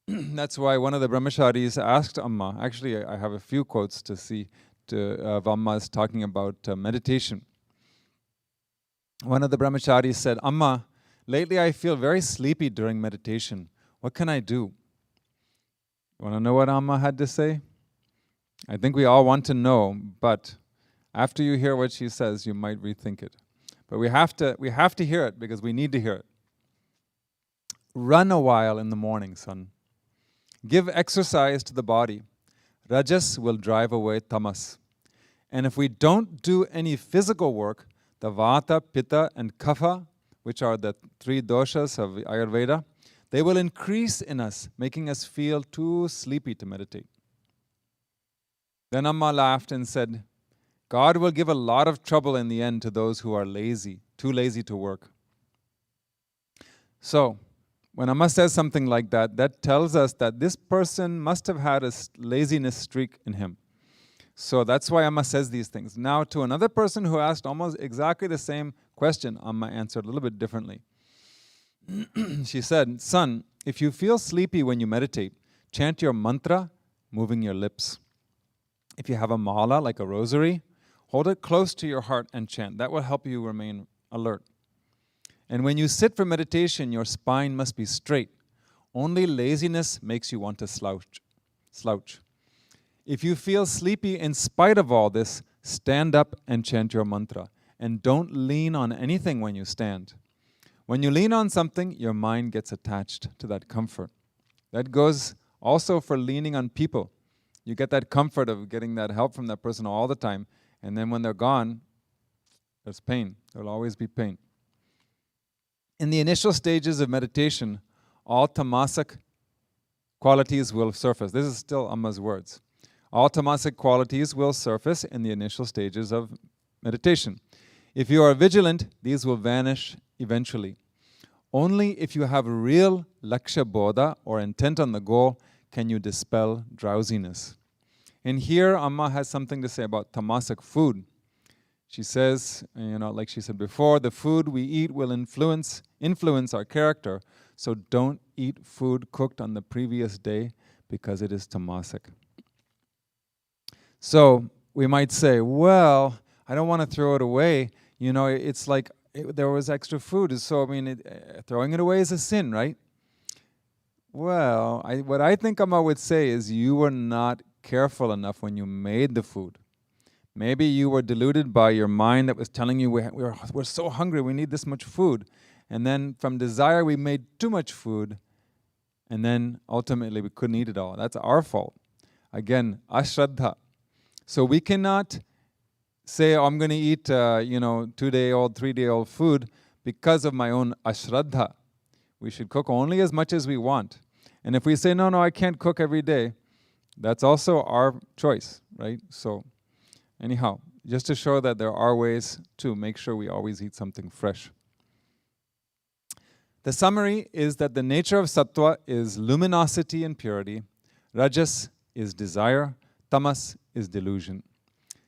That's why one of the brahmacharis asked Amma, actually I have a few quotes to see of Amma's talking about meditation. One of the brahmacharis said, Amma, lately I feel very sleepy during meditation. What can I do? You want to know what Amma had to say? I think we all want to know, but after you hear what she says, you might rethink it. But we have to hear it because we need to hear it. Run a while in the morning, son. Give exercise to the body. Rajas will drive away tamas. And if we don't do any physical work, the vata, pitta, and kapha, which are the three doshas of Ayurveda, they will increase in us, making us feel too sleepy to meditate. Then Amma laughed and said, God will give a lot of trouble in the end to those who are lazy, too lazy to work. So, when Amma says something like that, that tells us that this person must have had a laziness streak in him. So that's why Amma says these things. Now, to another person who asked almost exactly the same question, Amma answered a little bit differently. She said, son, if you feel sleepy when you meditate, chant your mantra, moving your lips. If you have a mala, like a rosary, hold it close to your heart and chant. That will help you remain alert. And when you sit for meditation, your spine must be straight. Only laziness makes you want to slouch. If you feel sleepy in spite of all this, stand up and chant your mantra. And don't lean on anything when you stand. When you lean on something, your mind gets attached to that comfort. That goes also for leaning on people. You get that comfort of getting that help from that person all the time, and then when they're gone, there's pain. There'll always be pain. In the initial stages of meditation, all tamasic qualities will surface. This is still Amma's words. All tamasic qualities will surface in the initial stages of meditation. If you are vigilant, these will vanish eventually. Only if you have real laksha bodha or intent on the goal can you dispel drowsiness. And here Amma has something to say about tamasic food. She says, like she said before, the food we eat will influence our character, so don't eat food cooked on the previous day because it is tamasic. So we might say, well, I don't want to throw it away. It's like there was extra food, so throwing it away is a sin, right? Well, what I think Amma would say is you were not careful enough when you made the food. Maybe you were deluded by your mind that was telling you we're so hungry, we need this much food. And then from desire we made too much food, and then ultimately we couldn't eat it all. That's our fault. Again, ashraddha. So we cannot say, I'm going to eat 2-day-old, 3-day-old food because of my own ashraddha. We should cook only as much as we want. And if we say, no, I can't cook every day, that's also our choice, right? So anyhow, just to show that there are ways to make sure we always eat something fresh. The summary is that the nature of sattva is luminosity and purity, rajas is desire, tamas is delusion.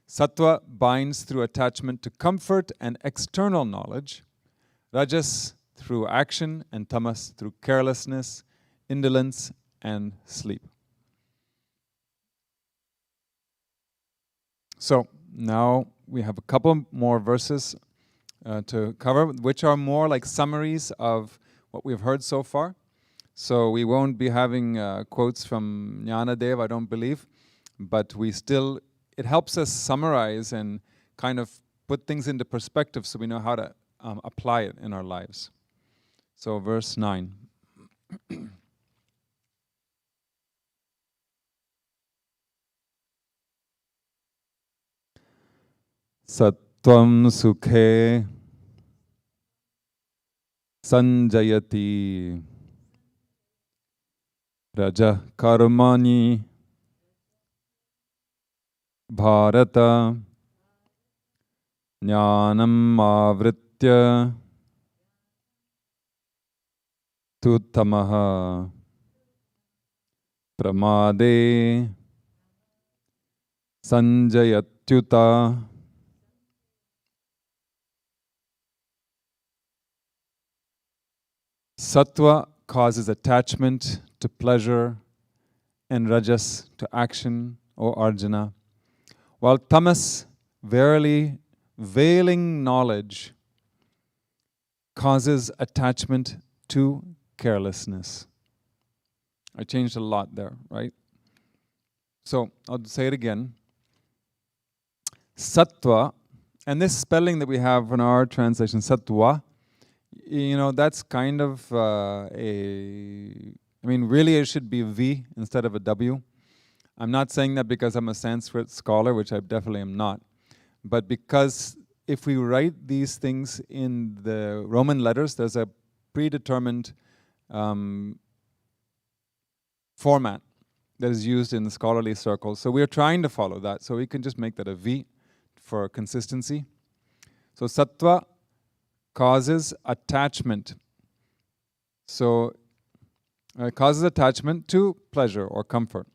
Sattva binds through attachment to comfort and external knowledge, rajas through action, and tamas through carelessness, indolence, and sleep. So now we have a couple more verses to cover, which are more like summaries of what we've heard so far. So we won't be having quotes from Jnanadev, I don't believe, but it helps us summarize and kind of put things into perspective so we know how to apply it in our lives. So verse 9. Sattvam sukhe sanjayati raja karmani bharata jnanam avritya tu tamaha pramade sanjayatyuta. Sattva causes attachment to pleasure and rajas to action, O Arjuna, while tamas, verily veiling knowledge, causes attachment to carelessness. I changed a lot there, right? So I'll say it again. Sattva, and this spelling that we have in our translation, sattva, that's kind of really it should be a V instead of a W. I'm not saying that because I'm a Sanskrit scholar, which I definitely am not, but because if we write these things in the Roman letters, there's a predetermined format that is used in the scholarly circles. So we're trying to follow that. So we can just make that a V for consistency. So sattva causes attachment. So it causes attachment to pleasure or comfort.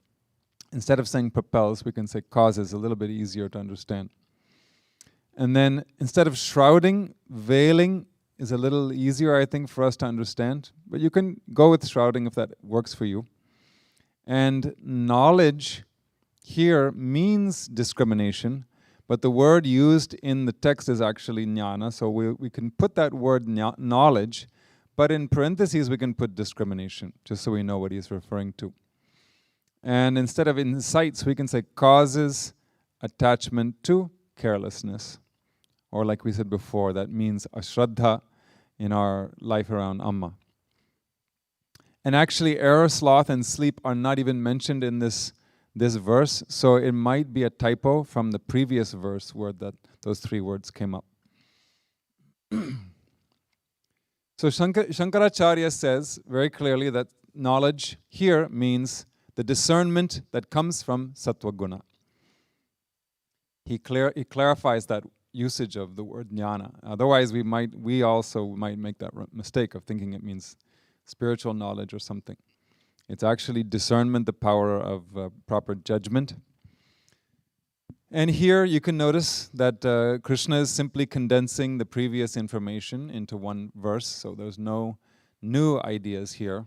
Instead of saying propels, we can say causes, a little bit easier to understand. And then instead of shrouding, veiling is a little easier, I think, for us to understand. But you can go with shrouding if that works for you. And knowledge here means discrimination, but the word used in the text is actually jnana, so we can put that word knowledge, but in parentheses we can put discrimination, just so we know what he's referring to. And instead of insights, we can say causes attachment to carelessness. Or like we said before, that means ashraddha in our life around Amma. And actually, error, sloth, and sleep are not even mentioned in this verse, so it might be a typo from the previous verse where those three words came up. So Shankaracharya says very clearly that knowledge here means the discernment that comes from sattva guna. He clarifies that usage of the word jnana. Otherwise, we also might make that mistake of thinking it means spiritual knowledge or something. It's actually discernment, the power of proper judgment. And here you can notice that Krishna is simply condensing the previous information into one verse, so there's no new ideas here.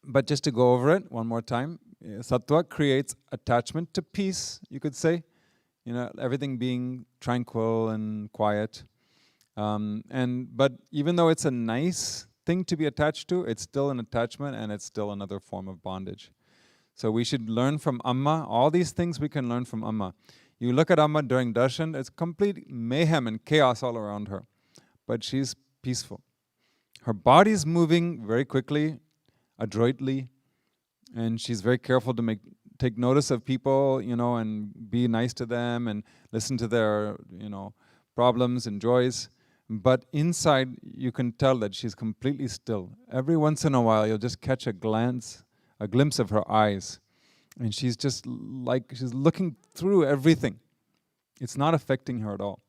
But just to go over it one more time, sattva creates attachment to peace, you could say. Everything being tranquil and quiet. But even though it's a nice thing to be attached to, it's still an attachment and it's still another form of bondage. So we should learn from Amma. All these things we can learn from Amma. You look at Amma during darshan, it's complete mayhem and chaos all around her. But she's peaceful. Her body's moving very quickly, adroitly, and she's very careful to take notice of people, and be nice to them and listen to their, problems and joys. But inside, you can tell that she's completely still. Every once in a while, you'll just catch a glimpse of her eyes. And she's just she's looking through everything. It's not affecting her at all.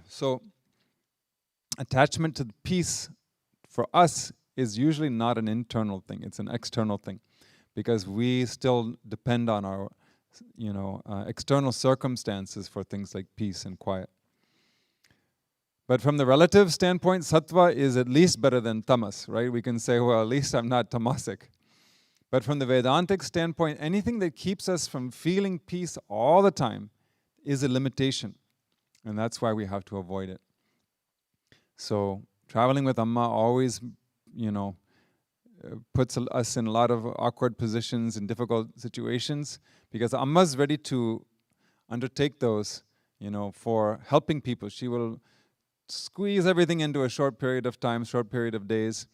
So, attachment to the peace for us is usually not an internal thing. It's an external thing. Because we still depend on our, external circumstances for things like peace and quiet. But from the relative standpoint, sattva is at least better than tamas, right? We can say, well, at least I'm not tamasic. But from the Vedantic standpoint, anything that keeps us from feeling peace all the time is a limitation. And that's why we have to avoid it. So traveling with Amma always, puts us in a lot of awkward positions and difficult situations, because Amma's ready to undertake those, for helping people. She will squeeze everything into a short period of time, short period of days.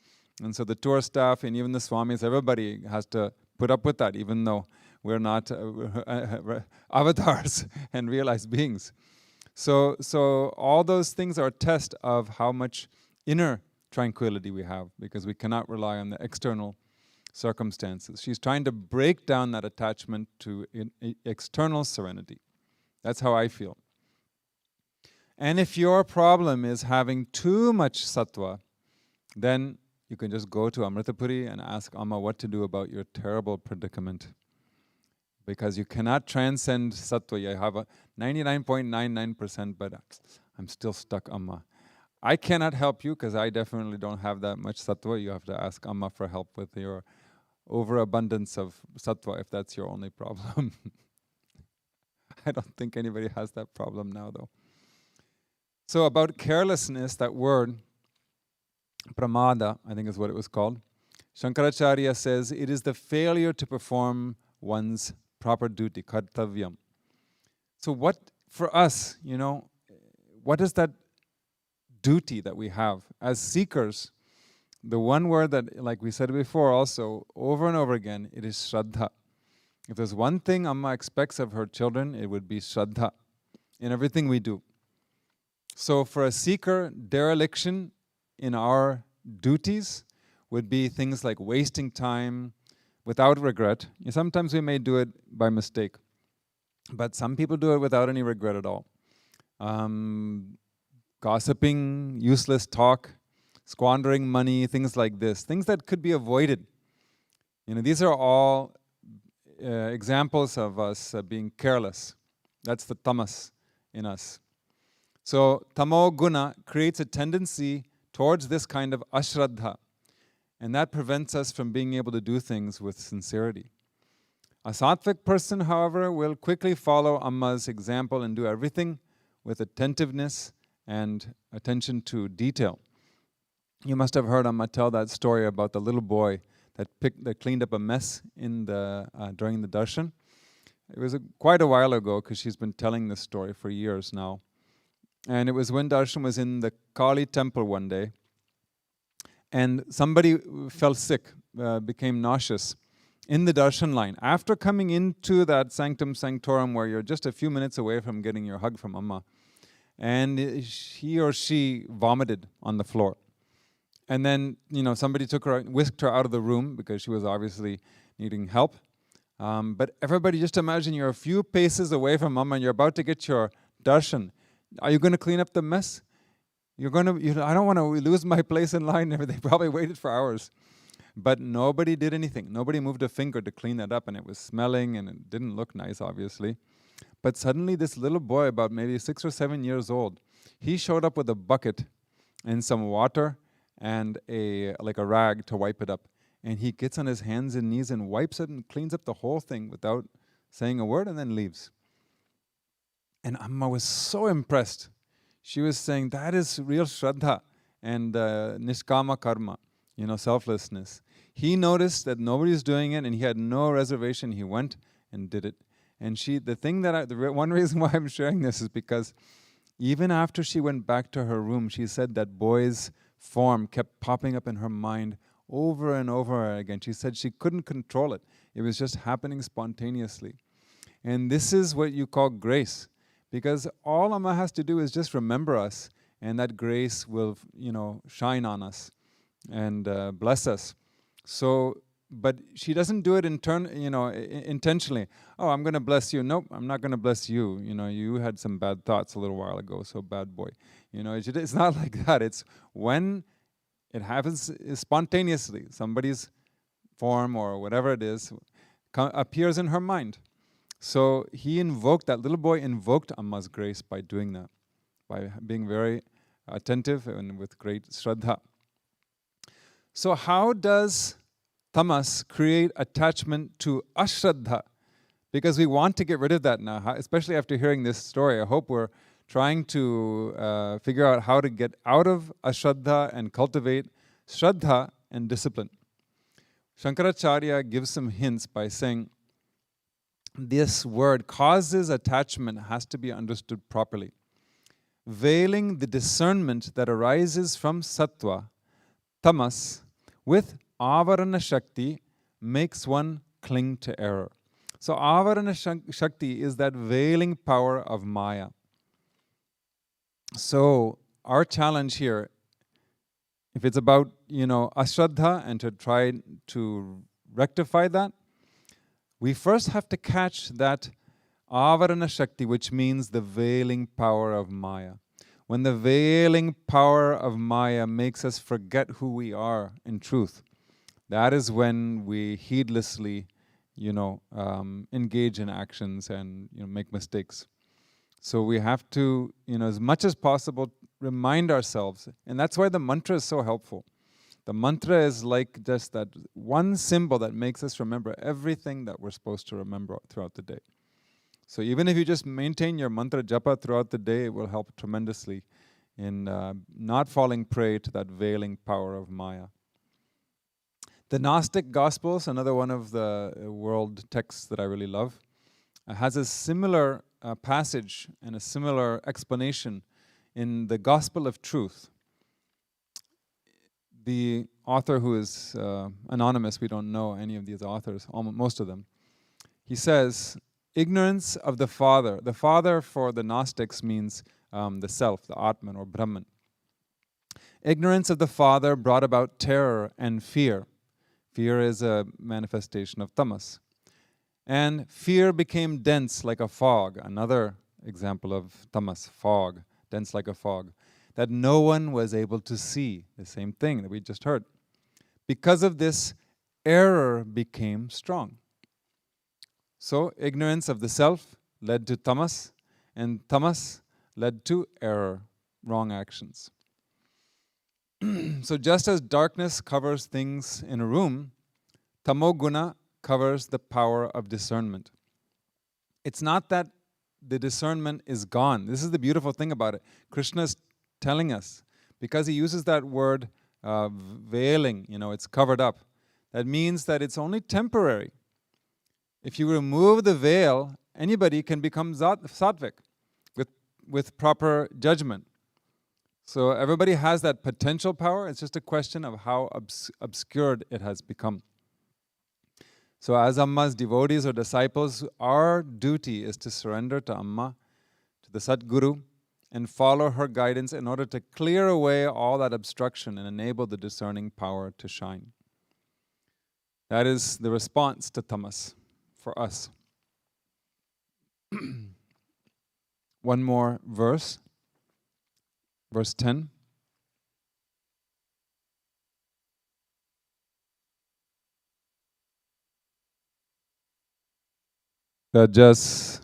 And so the tour staff and even the Swamis, everybody has to put up with that, even though we're not avatars and realized beings. So all those things are a test of how much inner tranquility we have, because we cannot rely on the external circumstances. She's trying to break down that attachment to external serenity. That's how I feel. And if your problem is having too much sattva, then you can just go to Amritapuri and ask Amma what to do about your terrible predicament. Because you cannot transcend sattva. You have a 99.99%, but I'm still stuck, Amma. I cannot help you because I definitely don't have that much sattva. You have to ask Amma for help with your overabundance of sattva if that's your only problem. I don't think anybody has that problem now, though. So about carelessness, that word, pramada, I think is what it was called. Shankaracharya says it is the failure to perform one's proper duty, kartavyam. So what, for us, what is that duty that we have? As seekers, the one word that, like we said before also, over and over again, it is Shraddha. If there's one thing Amma expects of her children, it would be Shraddha in everything we do. So for a seeker, dereliction in our duties would be things like wasting time without regret. Sometimes we may do it by mistake, but some people do it without any regret at all. Gossiping, useless talk, squandering money, things like this, things that could be avoided. These are all examples of us being careless. That's the tamas in us. So tamo guna creates a tendency towards this kind of ashraddha, and that prevents us from being able to do things with sincerity. A sattvic person, however, will quickly follow Amma's example and do everything with attentiveness and attention to detail. You must have heard Amma tell that story about the little boy that cleaned up a mess during the darshan. It was quite a while ago because she's been telling this story for years now. And it was when darshan was in the Kali temple one day, and somebody fell sick, became nauseous in the darshan line. After coming into that sanctum sanctorum where you're just a few minutes away from getting your hug from Amma, and he or she vomited on the floor. And then, somebody took her, whisked her out of the room because she was obviously needing help. But everybody, just imagine you're a few paces away from Amma and you're about to get your darshan. Are you going to clean up the mess? I don't want to lose my place in line. They probably waited for hours. But nobody did anything. Nobody moved a finger to clean that up, and it was smelling and it didn't look nice, obviously. But suddenly this little boy, about maybe 6 or 7 years old, he showed up with a bucket and some water and a rag to wipe it up. And he gets on his hands and knees and wipes it and cleans up the whole thing without saying a word, and then leaves. And Amma was so impressed. She was saying, that is real Shraddha and nishkama karma, selflessness. He noticed that nobody's doing it and he had no reservation. He went and did it. And the one reason why I'm sharing this is because even after she went back to her room, she said that boy's form kept popping up in her mind over and over again. She said she couldn't control it. It was just happening spontaneously. And this is what you call grace. Because all Amma has to do is just remember us, and that grace will, shine on us and bless us. So, but she doesn't do it intentionally. Oh, I'm going to bless you. Nope, I'm not going to bless you. You had some bad thoughts a little while ago, so bad boy. It's not like that. It's when it happens spontaneously. Somebody's form or whatever it is appears in her mind. So that little boy invoked Amma's grace by doing that, by being very attentive and with great Shraddha. So how does tamas create attachment to ashraddha? Because we want to get rid of that now, especially after hearing this story. I hope we're trying to figure out how to get out of ashraddha and cultivate shraddha and discipline. Shankaracharya gives some hints by saying, this word causes attachment has to be understood properly. Veiling the discernment that arises from sattva, tamas, with avarana shakti makes one cling to error. So avarana shakti is that veiling power of maya. So our challenge here, if it's about, ashraddha and to try to rectify that, we first have to catch that avarana shakti, which means the veiling power of maya. when the veiling power of Maya makes us forget who we are in truth, that is when we heedlessly, engage in actions and make mistakes. So we have to, as much as possible, remind ourselves, and that's why the mantra is so helpful. The mantra is like just that one symbol that makes us remember everything that we're supposed to remember throughout the day. So even if you just maintain your mantra japa throughout the day, it will help tremendously in not falling prey to that veiling power of Maya. The Gnostic Gospels, another one of the world texts that I really love, has a similar passage and a similar explanation in the Gospel of Truth. The author, who is anonymous, we don't know any of these authors, most of them, he says, ignorance of the Father for the Gnostics means the self, the Atman or Brahman. Ignorance of the Father brought about terror and fear. Fear is a manifestation of tamas. And fear became dense like a fog, another example of tamas, fog, dense like a fog, that no one was able to see, the same thing that we just heard. Because of this, error became strong. So ignorance of the self led to tamas, and tamas led to error, wrong actions. So just as darkness covers things in a room, tamoguna covers the power of discernment. It's not that the discernment is gone. This is the beautiful thing about it. Krishna is telling us, because he uses that word veiling, it's covered up. That means that it's only temporary. If you remove the veil, anybody can become sattvic with proper judgment. So everybody has that potential power. It's just a question of how obscured it has become. So as Amma's devotees or disciples, our duty is to surrender to Amma, to the Satguru, and follow her guidance in order to clear away all that obstruction and enable the discerning power to shine. That is the response to tamas for us. One more verse. Verse 10. Rajas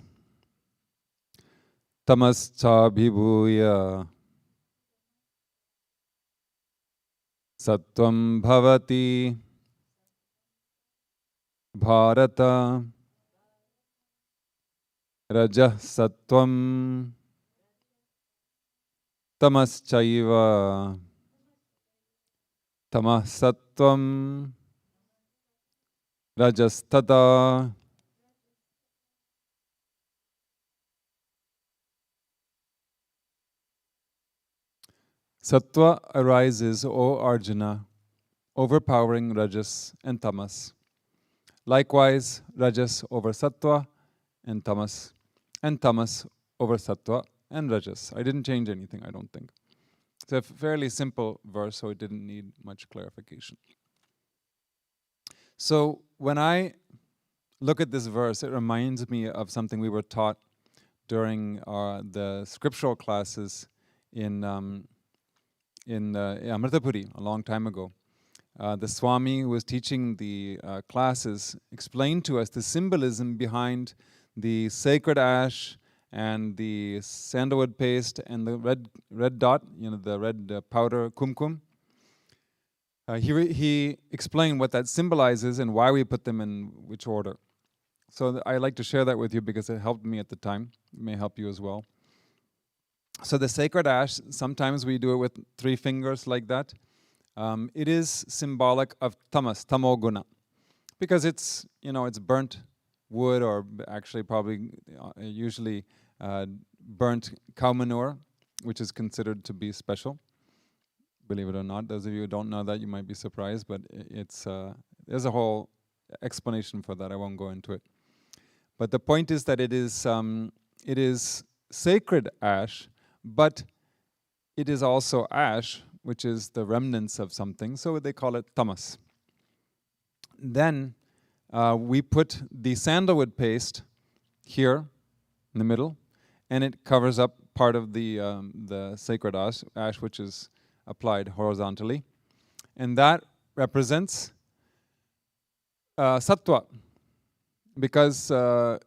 tamascha sattvam bhavati bharata rajah sattvam tamaschaiva tamah sattvam rajastata. Sattva arises, O Arjuna, overpowering Rajas and Tamas. Likewise, Rajas over Sattva and Tamas over Sattva and Rajas. I didn't change anything, I don't think. It's a fairly simple verse, so it didn't need much clarification. So when I look at this verse, it reminds me of something we were taught during the scriptural classes in Puri a long time ago. The Swami, who was teaching the classes, explained to us the symbolism behind the sacred ash and the sandalwood paste and the red dot, the red powder kumkum. He explained what that symbolizes and why we put them in which order. So I like to share that with you because it helped me at the time. It may help you as well. So the sacred ash, sometimes we do it with 3 fingers like that. It is symbolic of tamas, tamoguna, because it's burnt wood, or actually probably usually burnt cow manure, which is considered to be special. Believe it or not, those of you who don't know that, you might be surprised, but there's a whole explanation for that. I won't go into it. But the point is that it is sacred ash, but it is also ash, which is the remnants of something, so they call it tamas. Then we put the sandalwood paste here in the middle, and it covers up part of the sacred ash which is applied horizontally. And that represents sattva, because the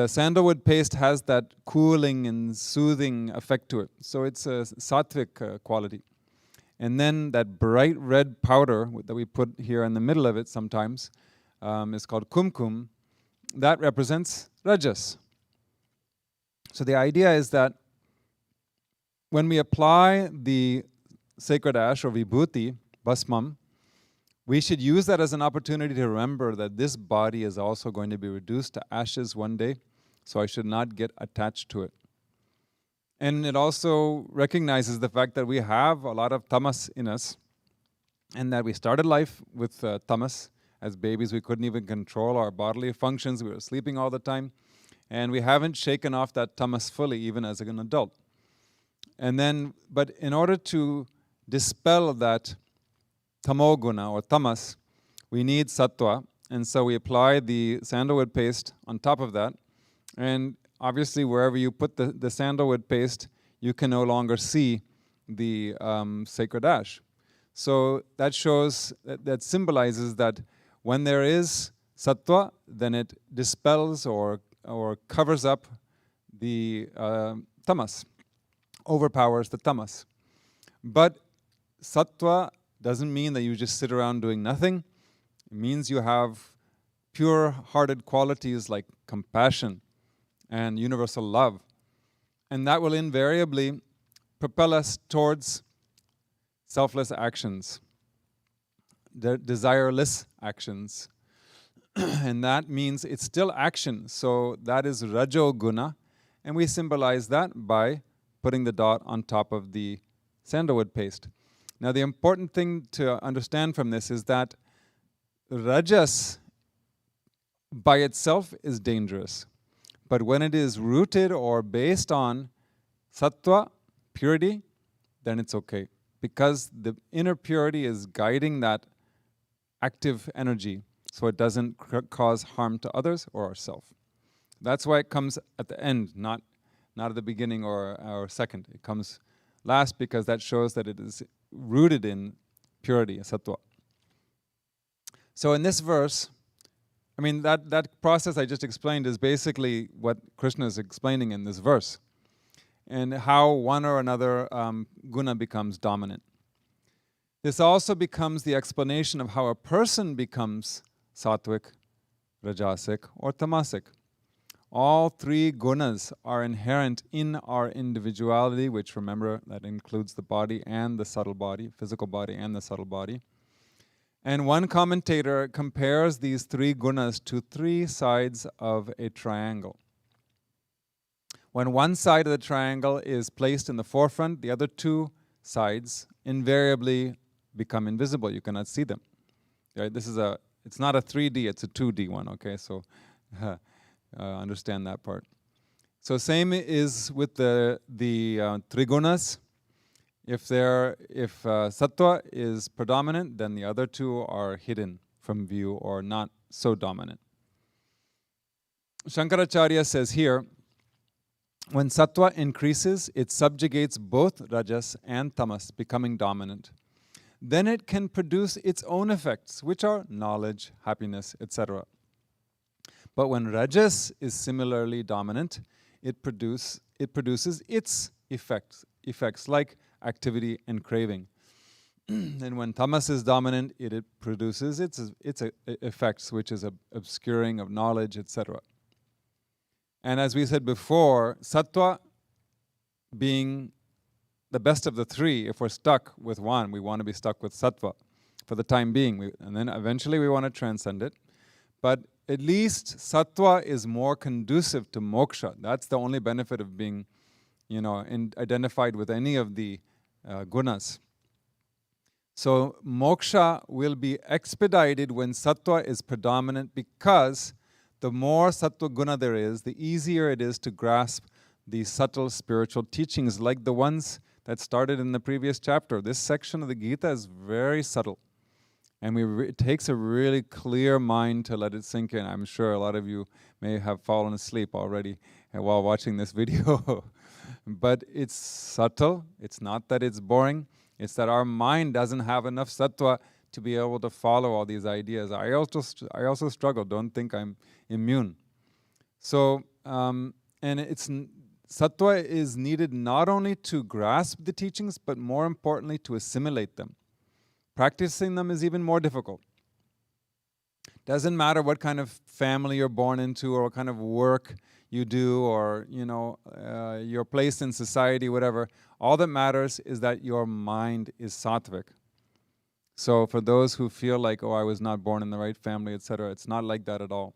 sandalwood paste has that cooling and soothing effect to it. So it's a sattvic quality. And then that bright red powder that we put here in the middle of it sometimes is called kumkum. That represents rajas. So the idea is that when we apply the sacred ash or vibhuti, bhasmam, we should use that as an opportunity to remember that this body is also going to be reduced to ashes one day, so I should not get attached to it. And it also recognizes the fact that we have a lot of tamas in us, and that we started life with tamas. As babies, we couldn't even control our bodily functions. We were sleeping all the time, and we haven't shaken off that tamas fully, even as an adult. And then, but in order to dispel that tamoguna or tamas, we need sattva, and so we apply the sandalwood paste on top of that. And obviously, wherever you put the sandalwood paste, you can no longer see the sacred ash. So that shows, that symbolizes that when there is sattva, then it dispels or covers up the tamas, overpowers the tamas. But sattva doesn't mean that you just sit around doing nothing. It means you have pure-hearted qualities like compassion and universal love. And that will invariably propel us towards selfless actions, desireless actions. And that means it's still action. So that is rajo guna. And we symbolize that by putting the dot on top of the sandalwood paste. Now, the important thing to understand from this is that rajas by itself is dangerous. But when it is rooted or based on sattva, purity, then it's okay. Because the inner purity is guiding that active energy so it doesn't cause harm to others or ourselves. That's why it comes at the end, not at the beginning or second. It comes last because that shows that it is rooted in purity, sattva. So in this verse, I mean, that process I just explained is basically what Krishna is explaining in this verse, and how one or another guna becomes dominant. This also becomes the explanation of how a person becomes sattvic, rajasic, or tamasic. All three gunas are inherent in our individuality, which, remember, that includes the body and the subtle body, physical body and the subtle body. And one commentator compares these three gunas to three sides of a triangle. When one side of the triangle is placed in the forefront, the other two sides invariably become invisible. You cannot see them. Right? It's not a 3D, it's a 2D one, okay? So understand that part. So same is with the trigunas. If sattva is predominant, then the other two are hidden from view or not so dominant. Shankaracharya says here, when sattva increases, it subjugates both rajas and tamas, becoming dominant. Then it can produce its own effects, which are knowledge, happiness, etc. But when rajas is similarly dominant, it produces its effects like activity and craving. And when tamas is dominant, it produces its effects, which is obscuring of knowledge, etc. And as we said before, sattva being the best of the three, if we're stuck with one, we want to be stuck with sattva for the time being. And then eventually we want to transcend it. But at least sattva is more conducive to moksha. That's the only benefit of being, identified with any of the gunas. So moksha will be expedited when sattva is predominant, because the more sattva guna there is, the easier it is to grasp the subtle spiritual teachings like the ones that started in the previous chapter. This section of the Gita is very subtle. And it takes a really clear mind to let it sink in. I'm sure a lot of you may have fallen asleep already while watching this video. But it's subtle. It's not that it's boring. It's that our mind doesn't have enough sattva to be able to follow all these ideas. I also struggle. Don't think I'm immune. So, and sattva is needed not only to grasp the teachings, but more importantly to assimilate them. Practicing them is even more difficult. Doesn't matter what kind of family you're born into or what kind of work you do or, your place in society, whatever. All that matters is that your mind is sattvic. So for those who feel like, oh, I was not born in the right family, etc., it's not like that at all.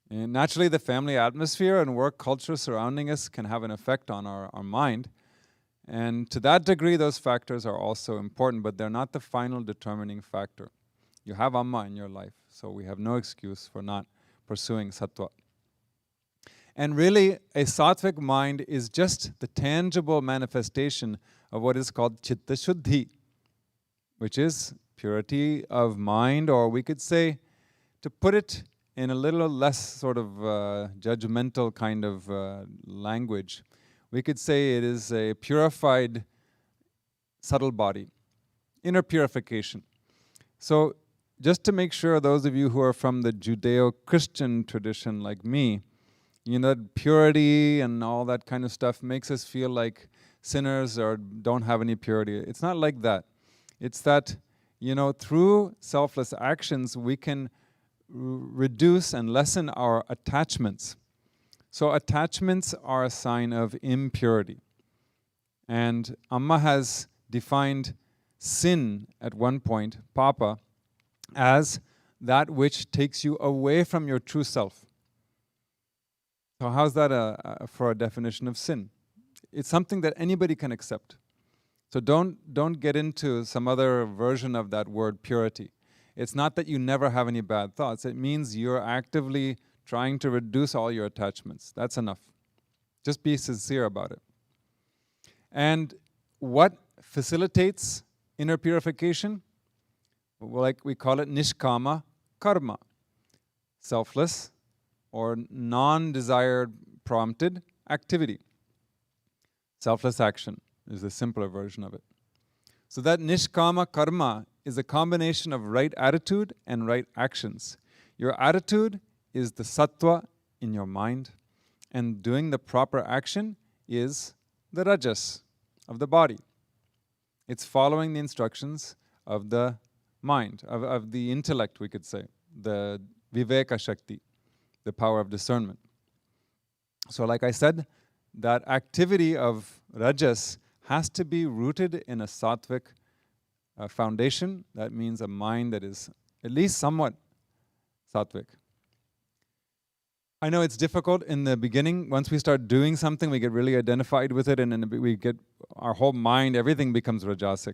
And naturally, the family atmosphere and work culture surrounding us can have an effect on our mind. And to that degree, those factors are also important, but they're not the final determining factor. You have Amma in your life, so we have no excuse for not pursuing sattva. And really, a sattvic mind is just the tangible manifestation of what is called chitta shuddhi, which is purity of mind, or we could say, to put it in a little less sort of judgmental kind of language, we could say it is a purified, subtle body, inner purification. So just to make sure those of you who are from the Judeo-Christian tradition like me, purity and all that kind of stuff makes us feel like sinners or don't have any purity. It's not like that. It's that, through selfless actions, we can reduce and lessen our attachments. So attachments are a sign of impurity. And Amma has defined sin at one point, papa, as that which takes you away from your true self. So how's that for a definition of sin? It's something that anybody can accept. So don't get into some other version of that word purity. It's not that you never have any bad thoughts. It means you're actively trying to reduce all your attachments. That's enough. Just be sincere about it. And what facilitates inner purification? Well, like we call it nishkama karma. Selfless or non-desired prompted activity. Selfless action is the simpler version of it. So that nishkama karma is a combination of right attitude and right actions. Your attitude is the sattva in your mind, and doing the proper action is the rajas of the body. It's following the instructions of the mind, of the intellect, we could say, the viveka shakti, the power of discernment. So like I said, that activity of rajas has to be rooted in a sattvic foundation. That means a mind that is at least somewhat sattvic. I know it's difficult in the beginning. Once we start doing something, we get really identified with it, and then we get our whole mind, everything becomes rajasic.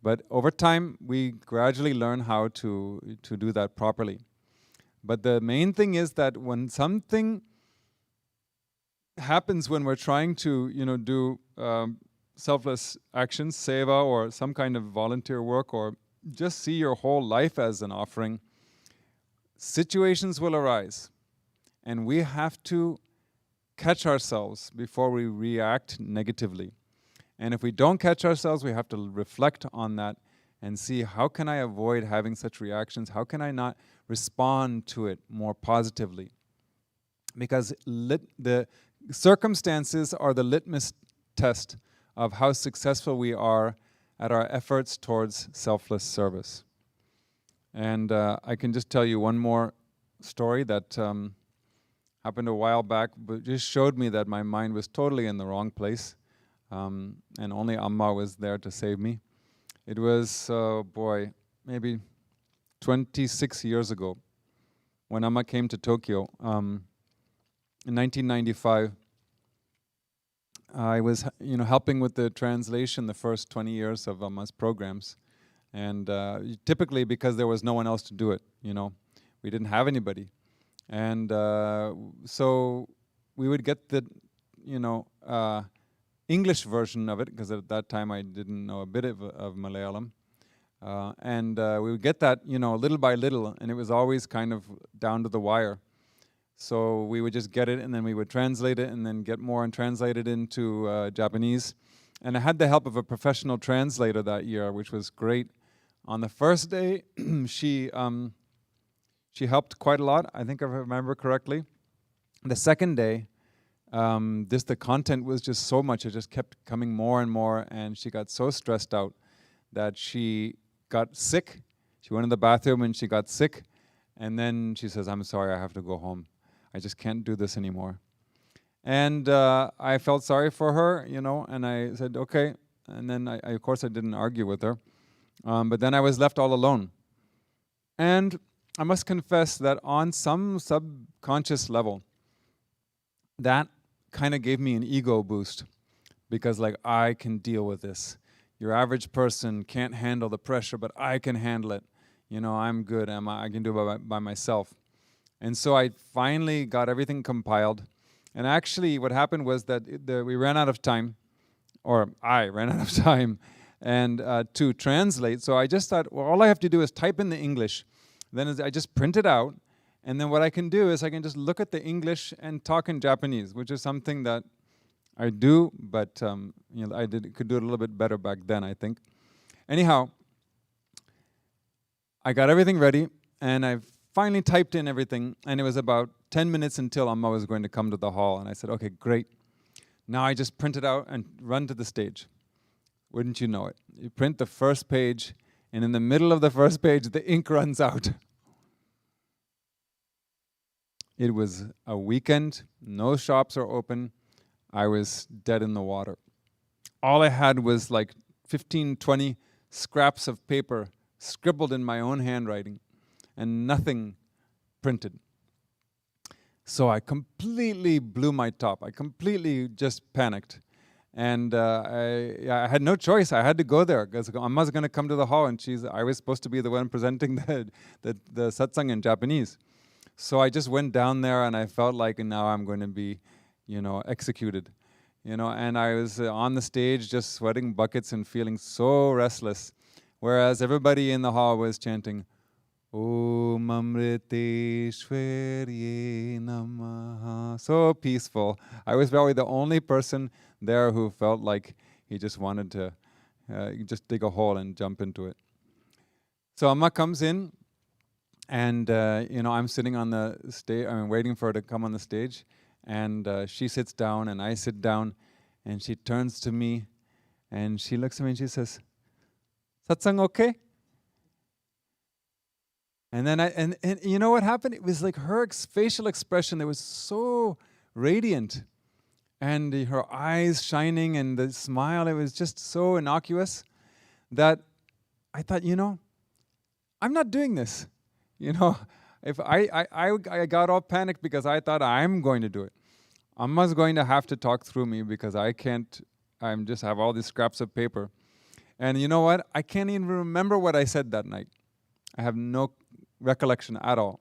But over time, we gradually learn how to do that properly. But the main thing is that when something happens when we're trying to, do selfless actions, seva, or some kind of volunteer work, or just see your whole life as an offering, situations will arise. And we have to catch ourselves before we react negatively. And if we don't catch ourselves, we have to reflect on that and see, how can I avoid having such reactions? How can I not respond to it more positively? Because the circumstances are the litmus test of how successful we are at our efforts towards selfless service. And I can just tell you one more story that happened a while back, but just showed me that my mind was totally in the wrong place, and only Amma was there to save me. It was, maybe 26 years ago when Amma came to Tokyo. In 1995, I was, helping with the translation the first 20 years of Amma's programs, and typically because there was no one else to do it, we didn't have anybody. And so we would get the, English version of it, because at that time I didn't know a bit of Malayalam. And we would get that, little by little, and it was always kind of down to the wire. So we would just get it, and then we would translate it, and then get more and translate it into Japanese. And I had the help of a professional translator that year, which was great. On the first day, she helped quite a lot, I think if I remember correctly. The second day, the content was just so much, it just kept coming more and more, and she got so stressed out that she got sick. She went in the bathroom and she got sick, and then she says, "I'm sorry, I have to go home. I just can't do this anymore." And I felt sorry for her, and I said, okay. And then, of course, I didn't argue with her. But then I was left all alone. And I must confess that on some subconscious level, that kind of gave me an ego boost. Because, I can deal with this. Your average person can't handle the pressure, but I can handle it. I'm good. I can do it by myself. And so I finally got everything compiled. And actually what happened was that we ran out of time, or I ran out of time, and to translate. So I just thought, well, all I have to do is type in the English. Then I just print it out, and then what I can do is I can just look at the English and talk in Japanese, which is something that I do, but could do it a little bit better back then, I think. Anyhow, I got everything ready, and I finally typed in everything, and it was about 10 minutes until Amma was going to come to the hall, and I said, okay, great. Now I just print it out and run to the stage. Wouldn't you know it? You print the first page, and in the middle of the first page, the ink runs out. It was a weekend, no shops are open. I was dead in the water. All I had was 15, 20 scraps of paper scribbled in my own handwriting, and nothing printed. So I completely blew my top. I completely just panicked. And I had no choice. I had to go there because Amma's going to come to the hall, and I was supposed to be the one presenting the satsang in Japanese. So I just went down there, and I felt like now I'm going to be, executed. And I was on the stage just sweating buckets and feeling so restless, whereas everybody in the hall was chanting, Om Amriteshwarye Namaha. So peaceful. I was probably the only person there who felt like he just wanted to just dig a hole and jump into it. So Amma comes in, and I'm sitting on the stage. I'm waiting for her to come on the stage, and she sits down, and I sit down, and she turns to me, and she looks at me, and she says, "Satsang okay?" And then and you know what happened? It was like her facial expression that was so radiant, and her eyes shining, and the smile, it was just so innocuous that I thought, I'm not doing this. If I got all panicked because I thought I'm going to do it. Amma's going to have to talk through me because I can't, just have all these scraps of paper. And you know what? I can't even remember what I said that night. I have no recollection at all.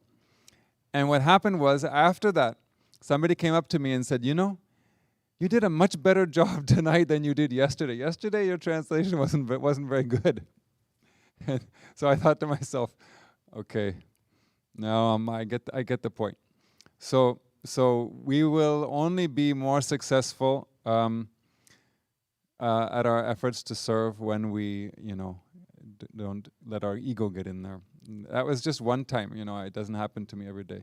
And what happened was, after that, somebody came up to me and said, you did a much better job tonight than you did yesterday. Yesterday your translation wasn't very good. And so I thought to myself, okay, now I get the point. So we will only be more successful at our efforts to serve when we, don't let our ego get in there. That was just one time, it doesn't happen to me every day.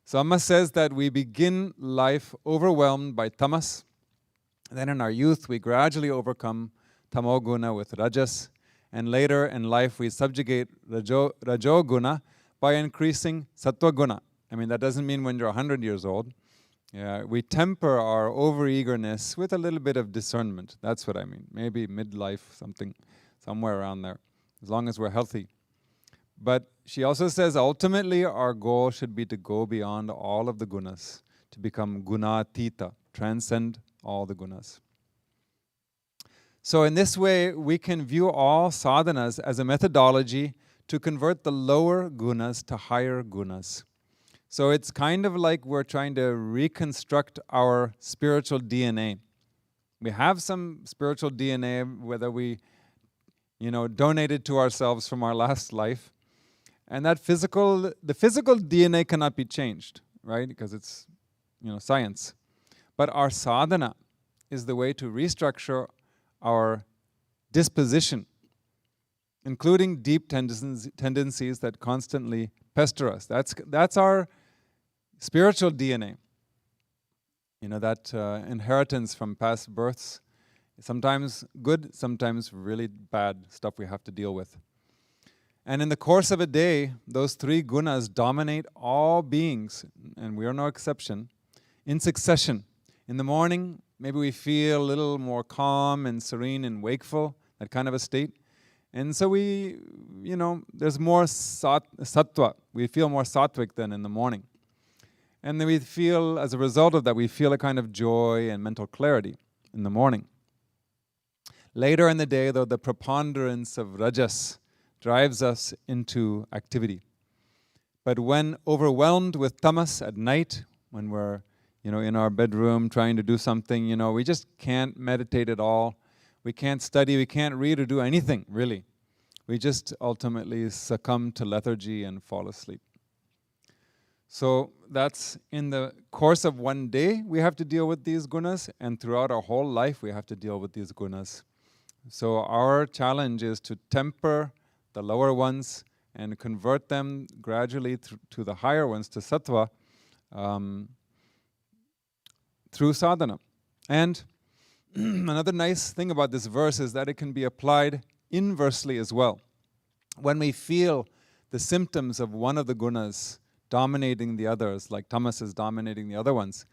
So Amma says that we begin life overwhelmed by tamas. Then in our youth, we gradually overcome tamoguna with rajas. And later in life, we subjugate rajoguna by increasing sattva-guna. I mean, that doesn't mean when you're 100 years old. Yeah, we temper our over-eagerness with a little bit of discernment. That's what I mean. Maybe midlife, somewhere around there, as long as we're healthy. But she also says, ultimately, our goal should be to go beyond all of the gunas, to become gunatita, transcend all the gunas. So in this way, we can view all sadhanas as a methodology to convert the lower gunas to higher gunas. So it's kind of like we're trying to reconstruct our spiritual DNA. We have some spiritual DNA, whether we donated to ourselves from our last life. And the physical DNA cannot be changed, right? Because it's, science. But our sadhana is the way to restructure our disposition, including deep tendencies that constantly pester us. That's our spiritual DNA. That inheritance from past births, sometimes good, sometimes really bad stuff we have to deal with. And in the course of a day, those three gunas dominate all beings, and we are no exception, in succession. In the morning, maybe we feel a little more calm and serene and wakeful, that kind of a state. And so there's more sattva. We feel more sattvic than in the morning. And then we feel, as a result of that, we feel a kind of joy and mental clarity in the morning. Later in the day, though, the preponderance of rajas drives us into activity. But when overwhelmed with tamas at night, when we're in our bedroom trying to do something, we just can't meditate at all. We can't study, we can't read or do anything, really. We just ultimately succumb to lethargy and fall asleep. So that's in the course of one day we have to deal with these gunas, and throughout our whole life we have to deal with these gunas. So our challenge is to temper the lower ones and convert them gradually to the higher ones, to sattva, through sadhana. And another nice thing about this verse is that it can be applied inversely as well. When we feel the symptoms of one of the gunas dominating the others, like tamas is dominating the other ones,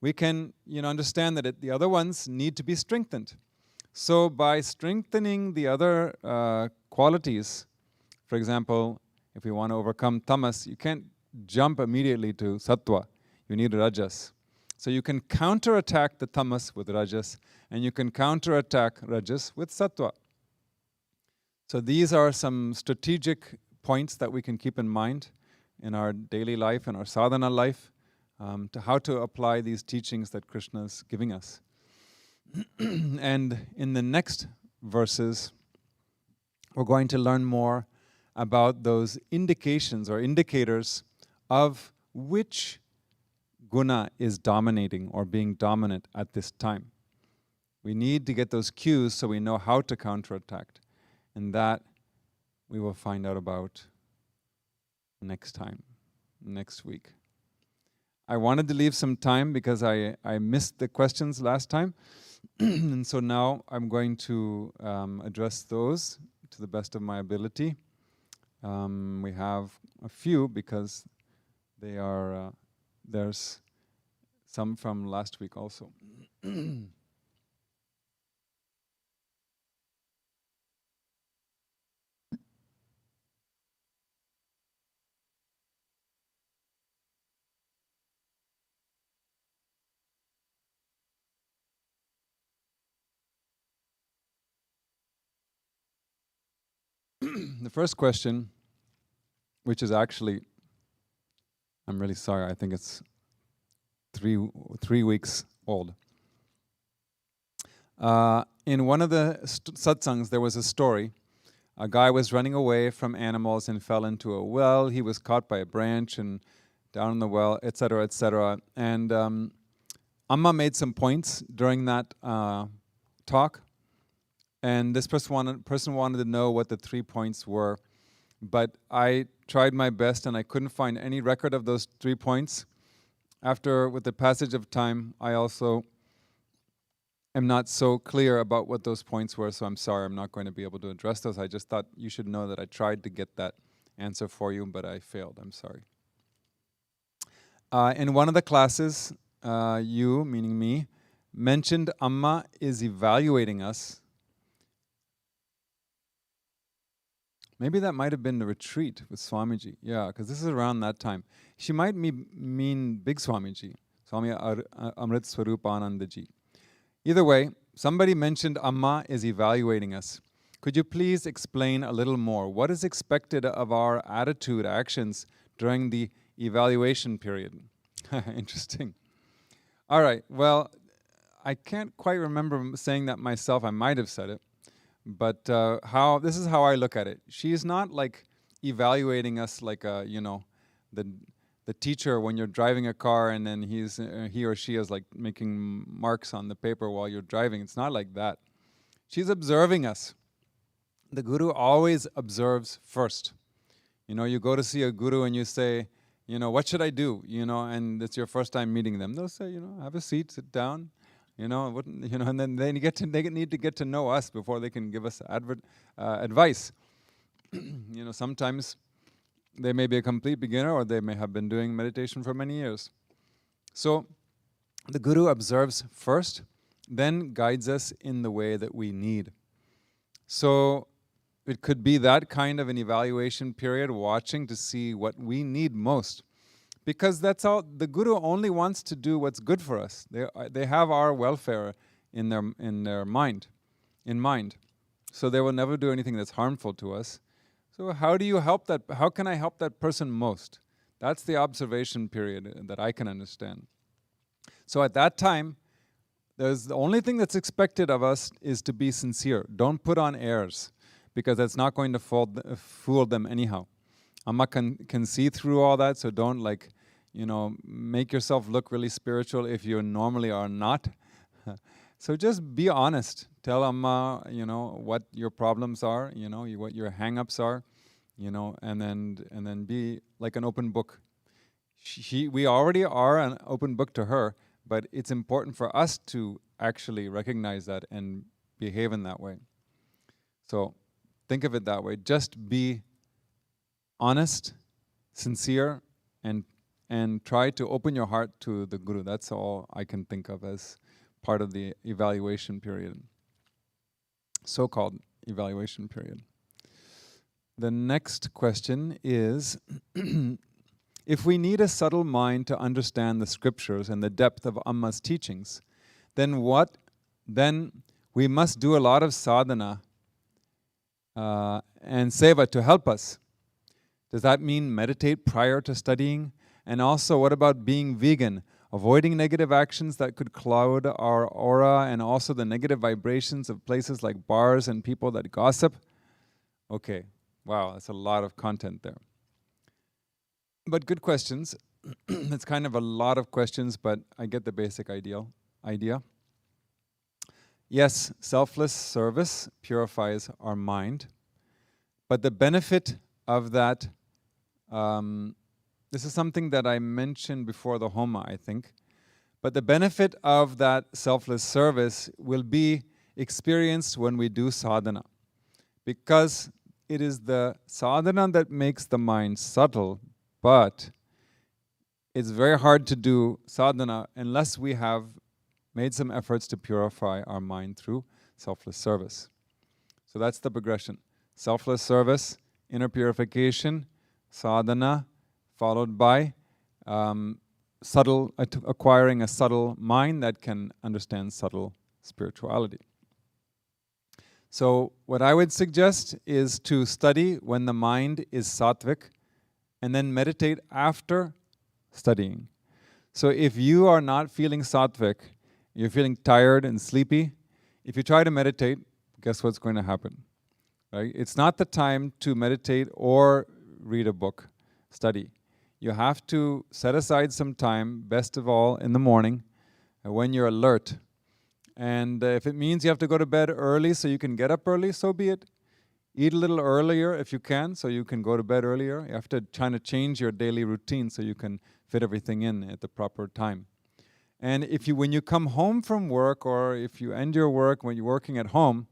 we can understand that the other ones need to be strengthened. So by strengthening the other qualities, for example, if we want to overcome tamas, you can't jump immediately to sattva. You need rajas. So you can counterattack the tamas with rajas, and you can counterattack rajas with sattva. So these are some strategic points that we can keep in mind in our daily life, in our sadhana life, to how to apply these teachings that Krishna is giving us. And in the next verses, we're going to learn more about those indications or indicators of which guna is dominating or being dominant at this time. We need to get those cues so we know how to counterattack. And that we will find out about next time, next week. I wanted to leave some time because I missed the questions last time. And so now I'm going to address those to the best of my ability. We have a few because they are, there's some from last week also. The first question, which is actually, I'm really sorry, I think it's three weeks old. In one of the satsangs, there was a story. A guy was running away from animals and fell into a well. He was caught by a branch and down in the well, etc., etc. And Amma made some points during that talk. And this person wanted to know what the 3 points were. But I tried my best and I couldn't find any record of those 3 points. With the passage of time, I also am not so clear about what those points were, so I'm sorry, I'm not going to be able to address those. I just thought you should know that I tried to get that answer for you, but I failed. I'm sorry. In one of the classes, you, meaning me, mentioned Amma is evaluating us. Maybe that might have been the retreat with Swamiji. Yeah, because this is around that time. She might mean Big Swamiji, Swami Amrit Swarupanandaji. Either way, somebody mentioned Amma is evaluating us. Could you please explain a little more? What is expected of our attitude, actions during the evaluation period? Interesting. All right, well, I can't quite remember saying that myself. I might have said it. But this is how I look at it. She's not like evaluating us like a, the teacher when you're driving a car and then he or she is like making marks on the paper while you're driving. It's not like that. She's observing us. The guru always observes first. You go to see a guru and you say, what should I do? And it's your first time meeting them. They'll say, have a seat, sit down. And then they need to get to know us before they can give us advice. Sometimes they may be a complete beginner or they may have been doing meditation for many years. So the guru observes first, then guides us in the way that we need. So it could be that kind of an evaluation period, watching to see what we need most. Because that's all, the guru only wants to do what's good for us. They have our welfare in their mind, in mind. So they will never do anything that's harmful to us. So how do you help that? How can I help that person most? That's the observation period that I can understand. So at that time, the only thing that's expected of us is to be sincere. Don't put on airs, because that's not going to fool them anyhow. Amma can see through all that, so don't make yourself look really spiritual if you normally are not. So just be honest. Tell Amma, what your problems are, what your hang-ups are, and then be like an open book. We already are an open book to her, but it's important for us to actually recognize that and behave in that way. So think of it that way. Just be honest, sincere, and try to open your heart to the Guru. That's all I can think of as part of the evaluation period, so-called evaluation period. The next question is, if we need a subtle mind to understand the scriptures and the depth of Amma's teachings, then we must do a lot of sadhana and seva to help us. Does that mean meditate prior to studying? And also, what about being vegan, avoiding negative actions that could cloud our aura, and also the negative vibrations of places like bars and people that gossip? Okay, wow, that's a lot of content there. But good questions. It's kind of a lot of questions, but I get the basic idea. Yes, selfless service purifies our mind, but the benefit of that, this is something that I mentioned before the Homa, I think, but the benefit of that selfless service will be experienced when we do sadhana, because it is the sadhana that makes the mind subtle, but it's very hard to do sadhana unless we have made some efforts to purify our mind through selfless service. So that's the progression. Selfless service, inner purification, sadhana, followed by acquiring a subtle mind that can understand subtle spirituality. So what I would suggest is to study when the mind is sattvic, and then meditate after studying. So if you are not feeling sattvic, you're feeling tired and sleepy, if you try to meditate, guess what's going to happen? Right? It's not the time to meditate or read a book, study. You have to set aside some time, best of all in the morning, when you're alert. And if it means you have to go to bed early so you can get up early, so be it. Eat a little earlier if you can, so you can go to bed earlier. You have to try to change your daily routine so you can fit everything in at the proper time. And when you come home from work, or if you end your work when you're working at home,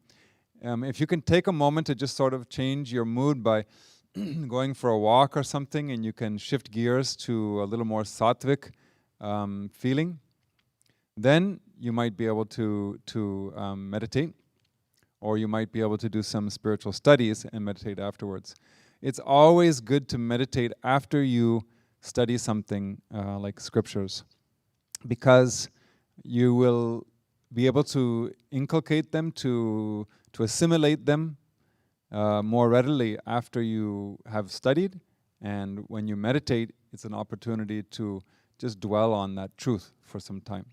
if you can take a moment to just sort of change your mood by going for a walk or something, and you can shift gears to a little more sattvic feeling, then you might be able to meditate, or you might be able to do some spiritual studies and meditate afterwards. It's always good to meditate after you study something like scriptures, because you will be able to inculcate them, to assimilate them more readily after you have studied. And when you meditate, it's an opportunity to just dwell on that truth for some time.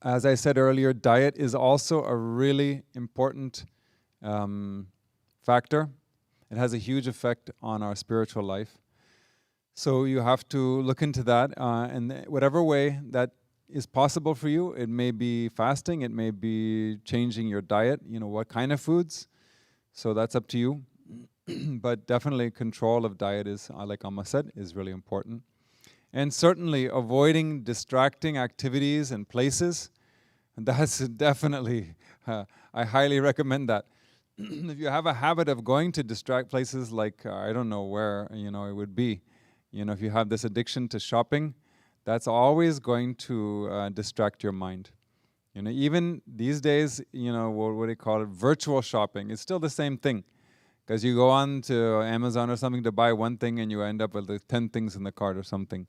As I said earlier, diet is also a really important factor. It has a huge effect on our spiritual life. So you have to look into that, and whatever way that is possible for you. It may be fasting, it may be changing your diet, what kind of foods. So that's up to you. But definitely control of diet is, like Amma said, is really important. And certainly avoiding distracting activities and places. That's definitely, I highly recommend that. If you have a habit of going to distract places like, I don't know where, it would be. If you have this addiction to shopping, that's always going to distract your mind. Even these days, what do they call it? Virtual shopping. It's still the same thing. Because you go on to Amazon or something to buy one thing and you end up with like 10 things in the cart or something.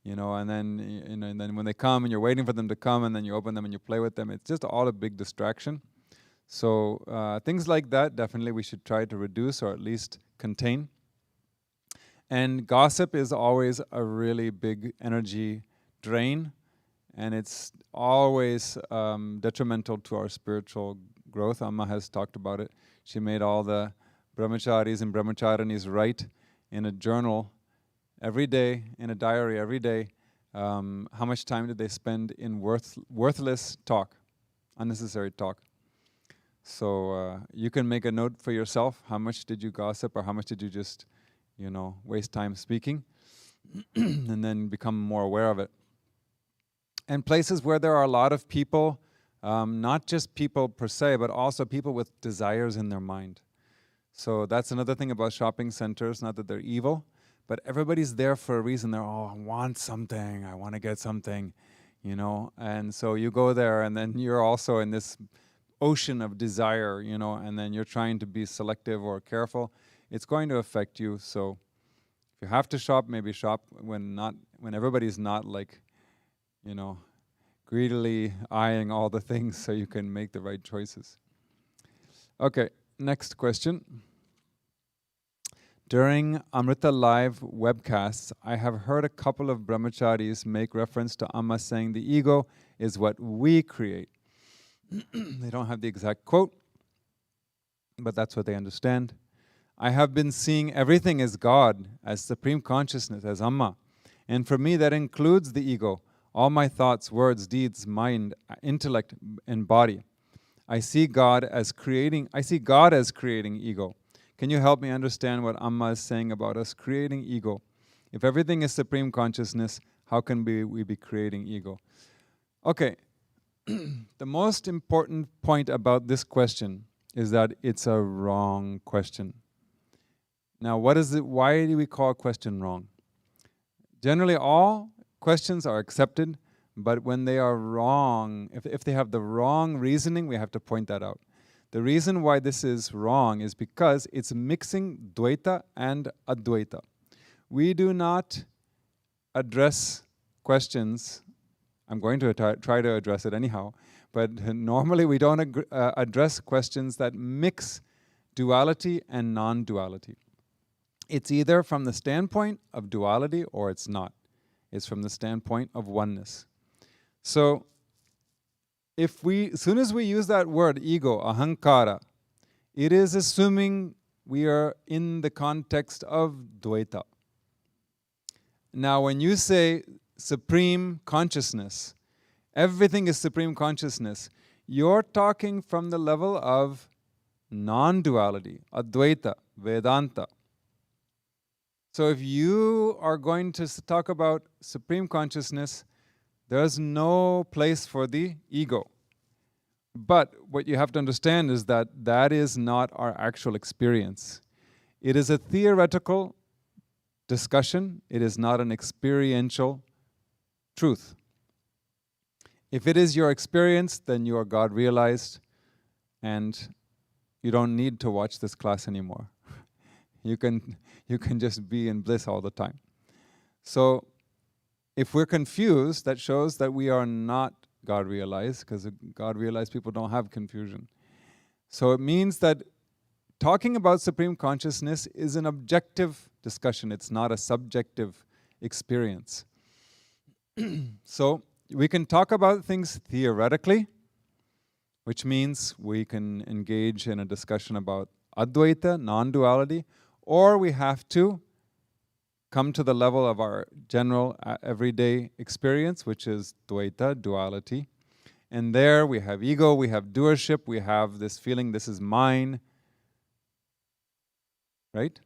And then when they come and you're waiting for them to come and then you open them and you play with them, it's just all a big distraction. So things like that, definitely we should try to reduce or at least contain. And gossip is always a really big energy drain, and it's always detrimental to our spiritual growth. Amma has talked about it. She made all the brahmacharis and brahmacharinis write in a journal every day, in a diary every day, how much time did they spend in worthless talk, unnecessary talk. So you can make a note for yourself. How much did you gossip, or how much did you just waste time speaking, and then become more aware of it. And places where there are a lot of people, not just people per se, but also people with desires in their mind. So that's another thing about shopping centers, not that they're evil, but everybody's there for a reason. They're, I want something, I want to get something, and so you go there and then you're also in this ocean of desire, and then you're trying to be selective or careful. It's going to affect you. So if you have to shop, maybe shop when everybody's not like, greedily eyeing all the things, so you can make the right choices. Okay, next question. During Amrita Live webcasts, I have heard a couple of brahmacharis make reference to Amma saying the ego is what we create. They don't have the exact quote, but that's what they understand. I have been seeing everything as God, as supreme consciousness, as Amma. And for me, that includes the ego, all my thoughts, words, deeds, mind, intellect, and body. I see God as creating ego. Can you help me understand what Amma is saying about us creating ego? If everything is supreme consciousness, how can we be creating ego? Okay, the most important point about this question is that it's a wrong question. Now, why do we call a question wrong? Generally, all questions are accepted, but when they are wrong, if they have the wrong reasoning, we have to point that out. The reason why this is wrong is because it's mixing Dvaita and Advaita. We do not address questions, I'm going to try to address it anyhow, but normally we don't address questions that mix duality and non-duality. It's either from the standpoint of duality or it's not. It's from the standpoint of oneness. So, as soon as we use that word, ego, ahankara, it is assuming we are in the context of Dvaita. Now, when you say supreme consciousness, everything is supreme consciousness, you're talking from the level of non-duality, Advaita, Vedanta. So if you are going to talk about supreme consciousness, there's no place for the ego. But what you have to understand is that that is not our actual experience. It is a theoretical discussion. It is not an experiential truth. If it is your experience, then you are God realized, and you don't need to watch this class anymore. You can just be in bliss all the time. So if we're confused, that shows that we are not God realized, because God realized people don't have confusion. So it means that talking about supreme consciousness is an objective discussion. It's not a subjective experience. So we can talk about things theoretically, which means we can engage in a discussion about Advaita, non-duality, or we have to come to the level of our general everyday experience, which is Dvaita, duality. And there we have ego, we have doership, we have this feeling this is mine, right?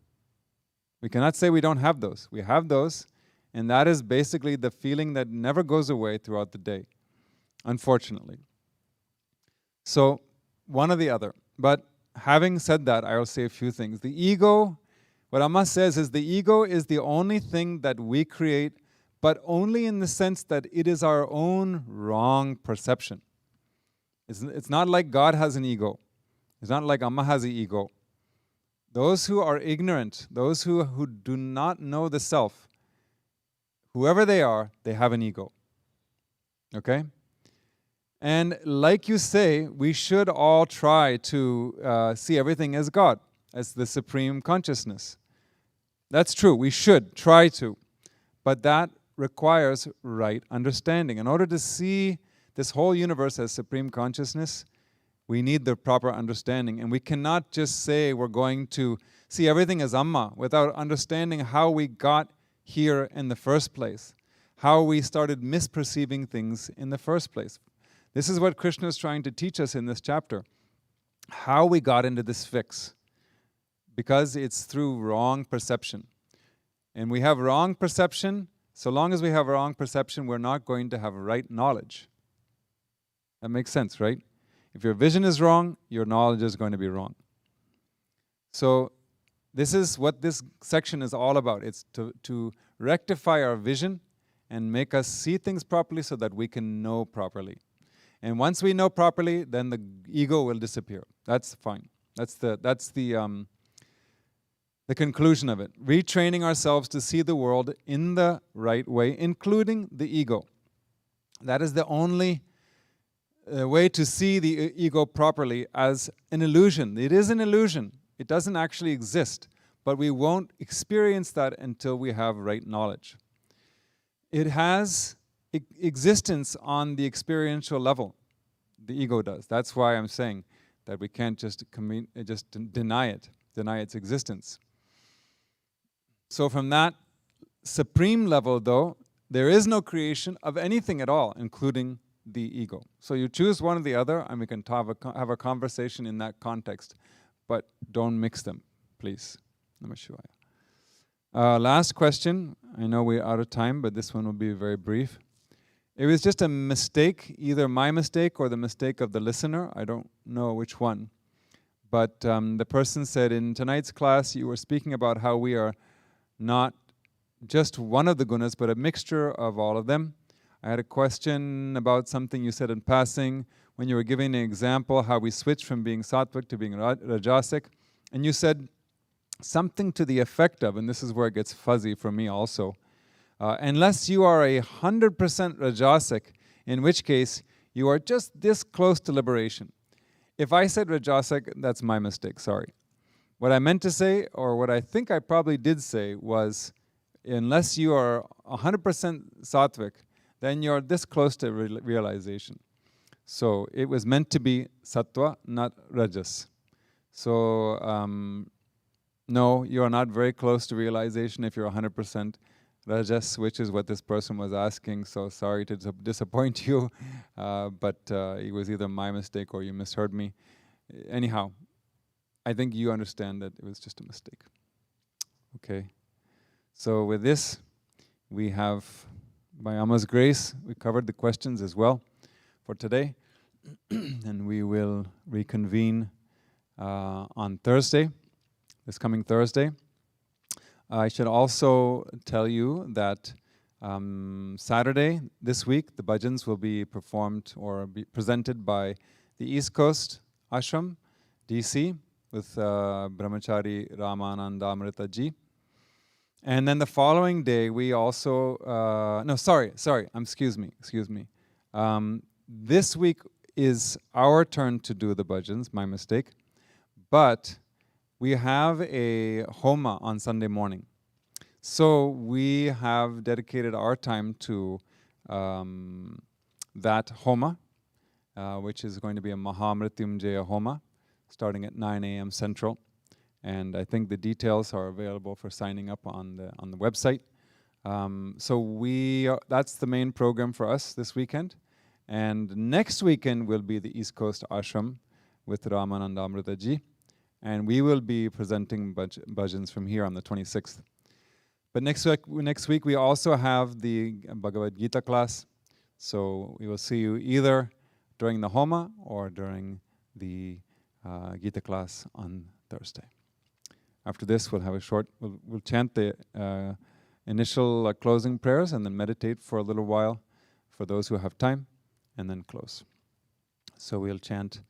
We cannot say we don't have those. We have those, and that is basically the feeling that never goes away throughout the day, unfortunately. So, one or the other. But having said that, I will say a few things. The ego, what Amma says is the ego is the only thing that we create, but only in the sense that it is our own wrong perception. It's not like God has an ego. It's not like Amma has an ego. Those who are ignorant, those who do not know the self, whoever they are, they have an ego. Okay? And like you say, we should all try to see everything as God, as the supreme consciousness. That's true, we should try to. But that requires right understanding. In order to see this whole universe as supreme consciousness, we need the proper understanding. And we cannot just say we're going to see everything as Amma without understanding how we got here in the first place, how we started misperceiving things in the first place. This is what Krishna is trying to teach us in this chapter, how we got into this fix, because it's through wrong perception. And we have wrong perception. So long as we have wrong perception, we're not going to have right knowledge. That makes sense, right? If your vision is wrong, your knowledge is going to be wrong. So this is what this section is all about. It's to rectify our vision and make us see things properly so that we can know properly. And once we know properly, then the ego will disappear. That's fine. That's the conclusion of it. Retraining ourselves to see the world in the right way, including the ego. That is the only way to see the ego properly as an illusion. It is an illusion. It doesn't actually exist, but we won't experience that until we have right knowledge. It has existence on the experiential level. The ego does. That's why I'm saying that we can't just deny its existence. So from that supreme level, though, there is no creation of anything at all, including the ego. So you choose one or the other, and we can have a conversation in that context, but don't mix them, please. Namah Shivaya. Last question. I know we're out of time, but this one will be very brief. It was just a mistake, either my mistake or the mistake of the listener. I don't know which one. But the person said, in tonight's class, you were speaking about how we are not just one of the gunas, but a mixture of all of them. I had a question about something you said in passing when you were giving an example how we switch from being sattvic to being rajasic. And you said something to the effect of, and this is where it gets fuzzy for me also, unless you are 100% rajasic, in which case you are just this close to liberation. If I said rajasic, that's my mistake, sorry. What I meant to say, or what I think I probably did say, was unless you are 100% sattvic, then you're this close to realization. So it was meant to be sattva, not rajas. So no, you are not very close to realization if you're 100% rajas, which is what this person was asking. So sorry to disappoint you, but it was either my mistake or you misheard me. Anyhow, I think you understand that it was just a mistake. Okay. So with this, we have, by Amma's grace, we covered the questions as well for today. And we will reconvene on Thursday, this coming Thursday. I should also tell you that Saturday this week, the bhajans will be performed or be presented by the East Coast Ashram, DC, with Brahmachari Ramanandamrita ji. And then the following day, we also, excuse me. This week is our turn to do the bhajans, my mistake. But we have a homa on Sunday morning. So we have dedicated our time to that Homa, which is going to be a Mahamrityunjaya Homa, starting at 9 a.m. Central. And I think the details are available for signing up on the website. So that's the main program for us this weekend. And next weekend will be the East Coast Ashram with Ramananda Amritaji. And we will be presenting bhajans from here on the 26th. But next week we also have the Bhagavad Gita class. So we will see you either during the Homa or during the Gita class on Thursday. After this, we'll have a short, we'll chant the initial closing prayers and then meditate for a little while for those who have time, and then close. So we'll chant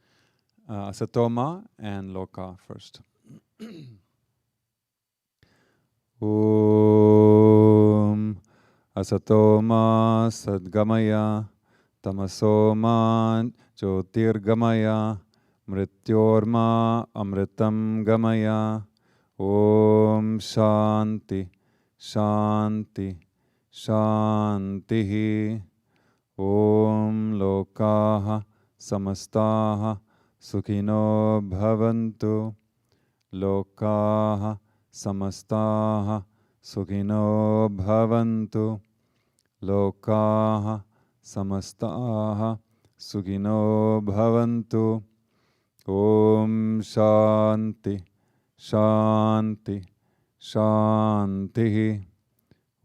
Satoma and Loka first. Om Asatoma Sadgamaya Tamasoma Jyotirgamaya Mrityorma Amritam Gamaya Om Shanti Shanti Shantihi Om Lokaha Samastaha Sukhino Bhavantu Lokaha Samastaha Sukhino Bhavantu Lokaha Samastaha Sukhino Bhavantu Om Shanti Shanti Shantihi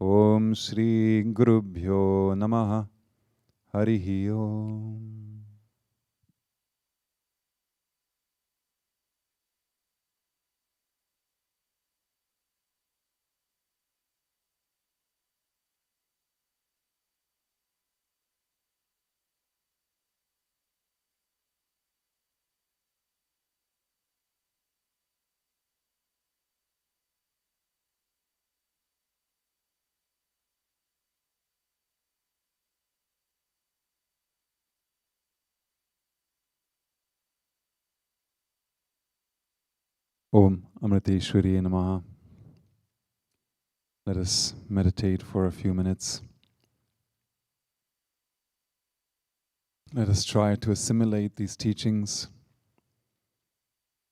Om Shri Gurubhyo Namaha Harihi Om. Om Amriteshwari Namaha. Let us meditate for a few minutes. Let us try to assimilate these teachings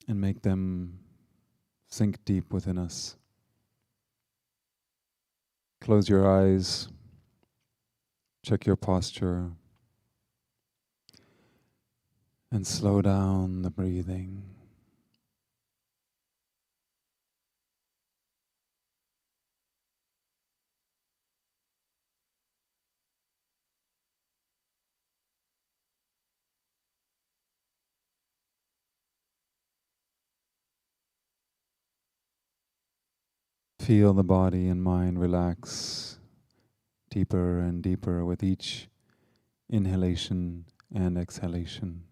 and make them sink deep within us. Close your eyes, check your posture, and slow down the breathing. Feel the body and mind relax deeper and deeper with each inhalation and exhalation.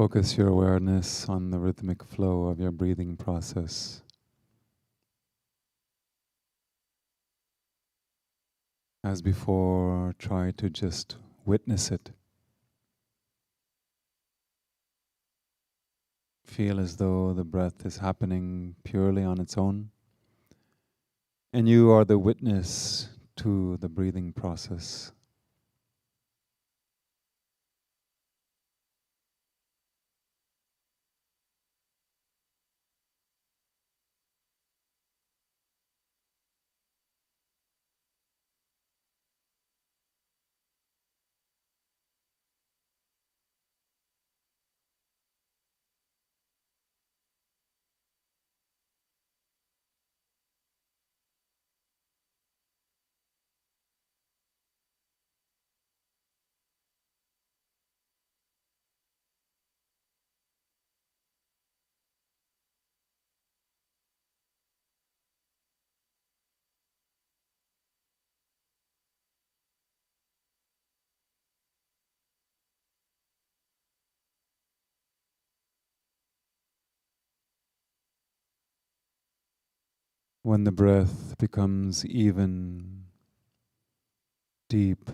Focus your awareness on the rhythmic flow of your breathing process. As before, try to just witness it. Feel as though the breath is happening purely on its own, and you are the witness to the breathing process. when the breath becomes even, deep,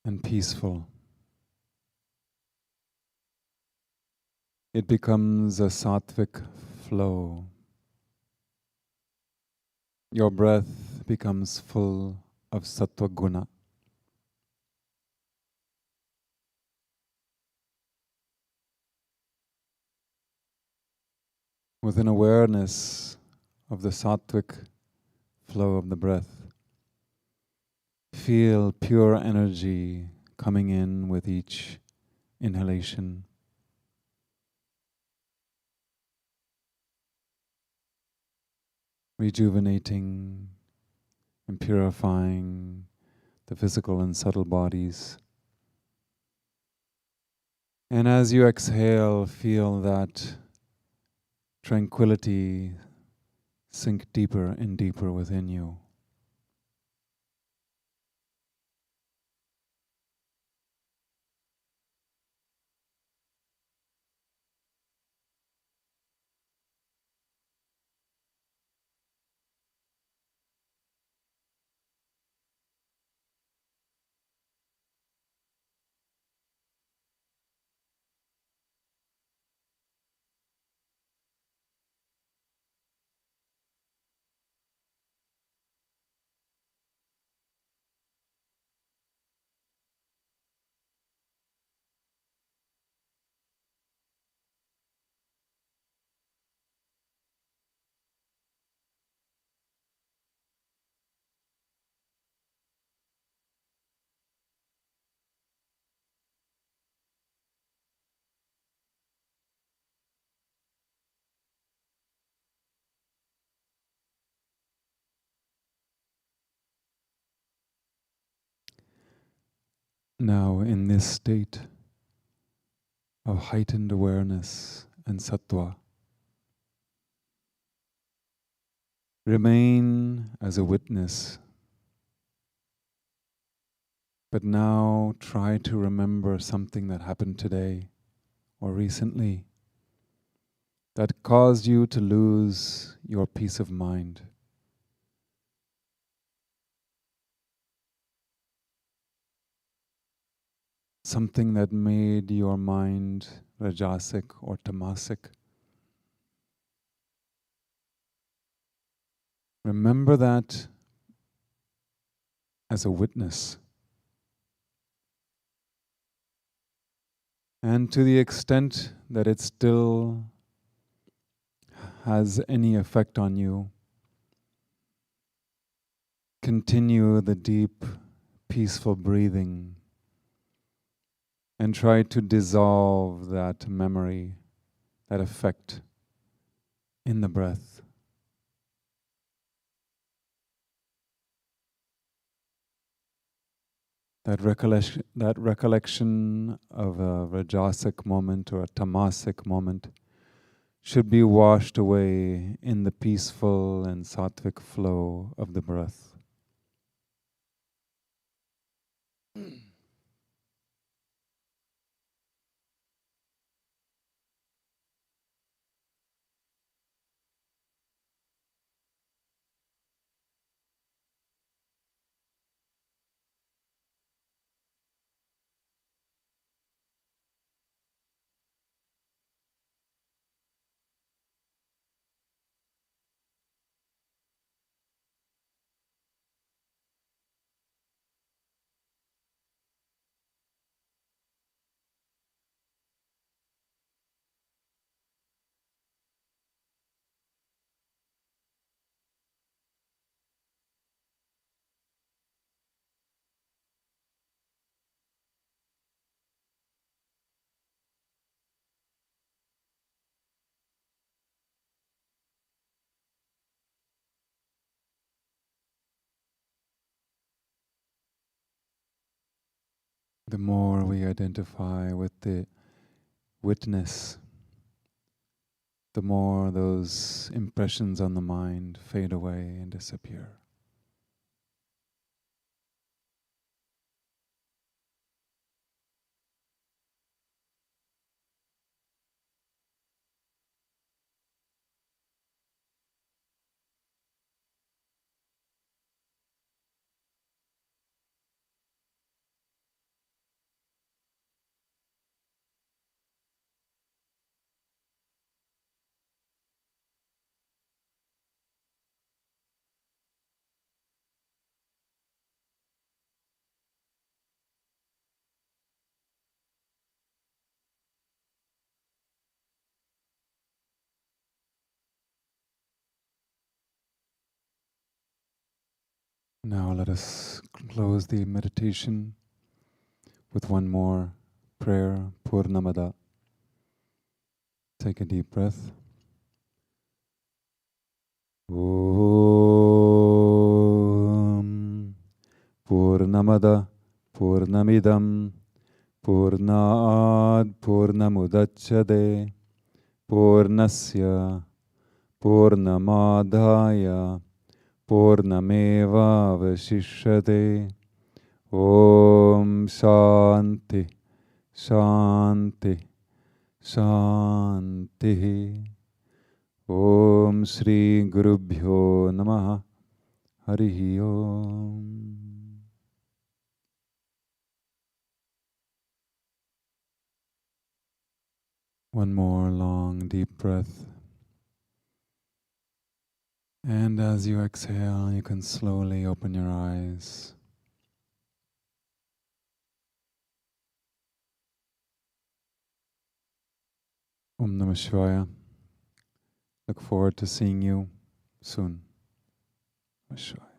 and peaceful, it becomes a sattvic flow. Your breath becomes full of sattva guna. With an awareness of the sattvic flow of the breath, feel pure energy coming in with each inhalation. Rejuvenating and purifying the physical and subtle bodies. And as you exhale, feel that tranquility sink deeper and deeper within you. Now, in this state of heightened awareness and sattva, remain as a witness, but now try to remember something that happened today or recently that caused you to lose your peace of mind. Something that made your mind rajasic or tamasic. Remember that as a witness. And to the extent that it still has any effect on you, continue the deep, peaceful breathing and try to dissolve that memory, that effect in the breath. That recollection of a rajasic moment or a tamasic moment should be washed away in the peaceful and sattvic flow of the breath. The more we identify with the witness, the more those impressions on the mind fade away and disappear. Now let us close the meditation with one more prayer, Purnamada. Take a deep breath. Om Purnamada Purnamidam Purnad Purnamudachyate Purnasya Purnamadhaya Purnameva Vashishyate. Om Shanti Shanti Shanti. Om Shri Gurubhyo Namaha. Harihi Om. One more long deep breath. And as you exhale, you can slowly open your eyes. Om Namah Shivaya. Look forward to seeing you soon. Namah Shivaya.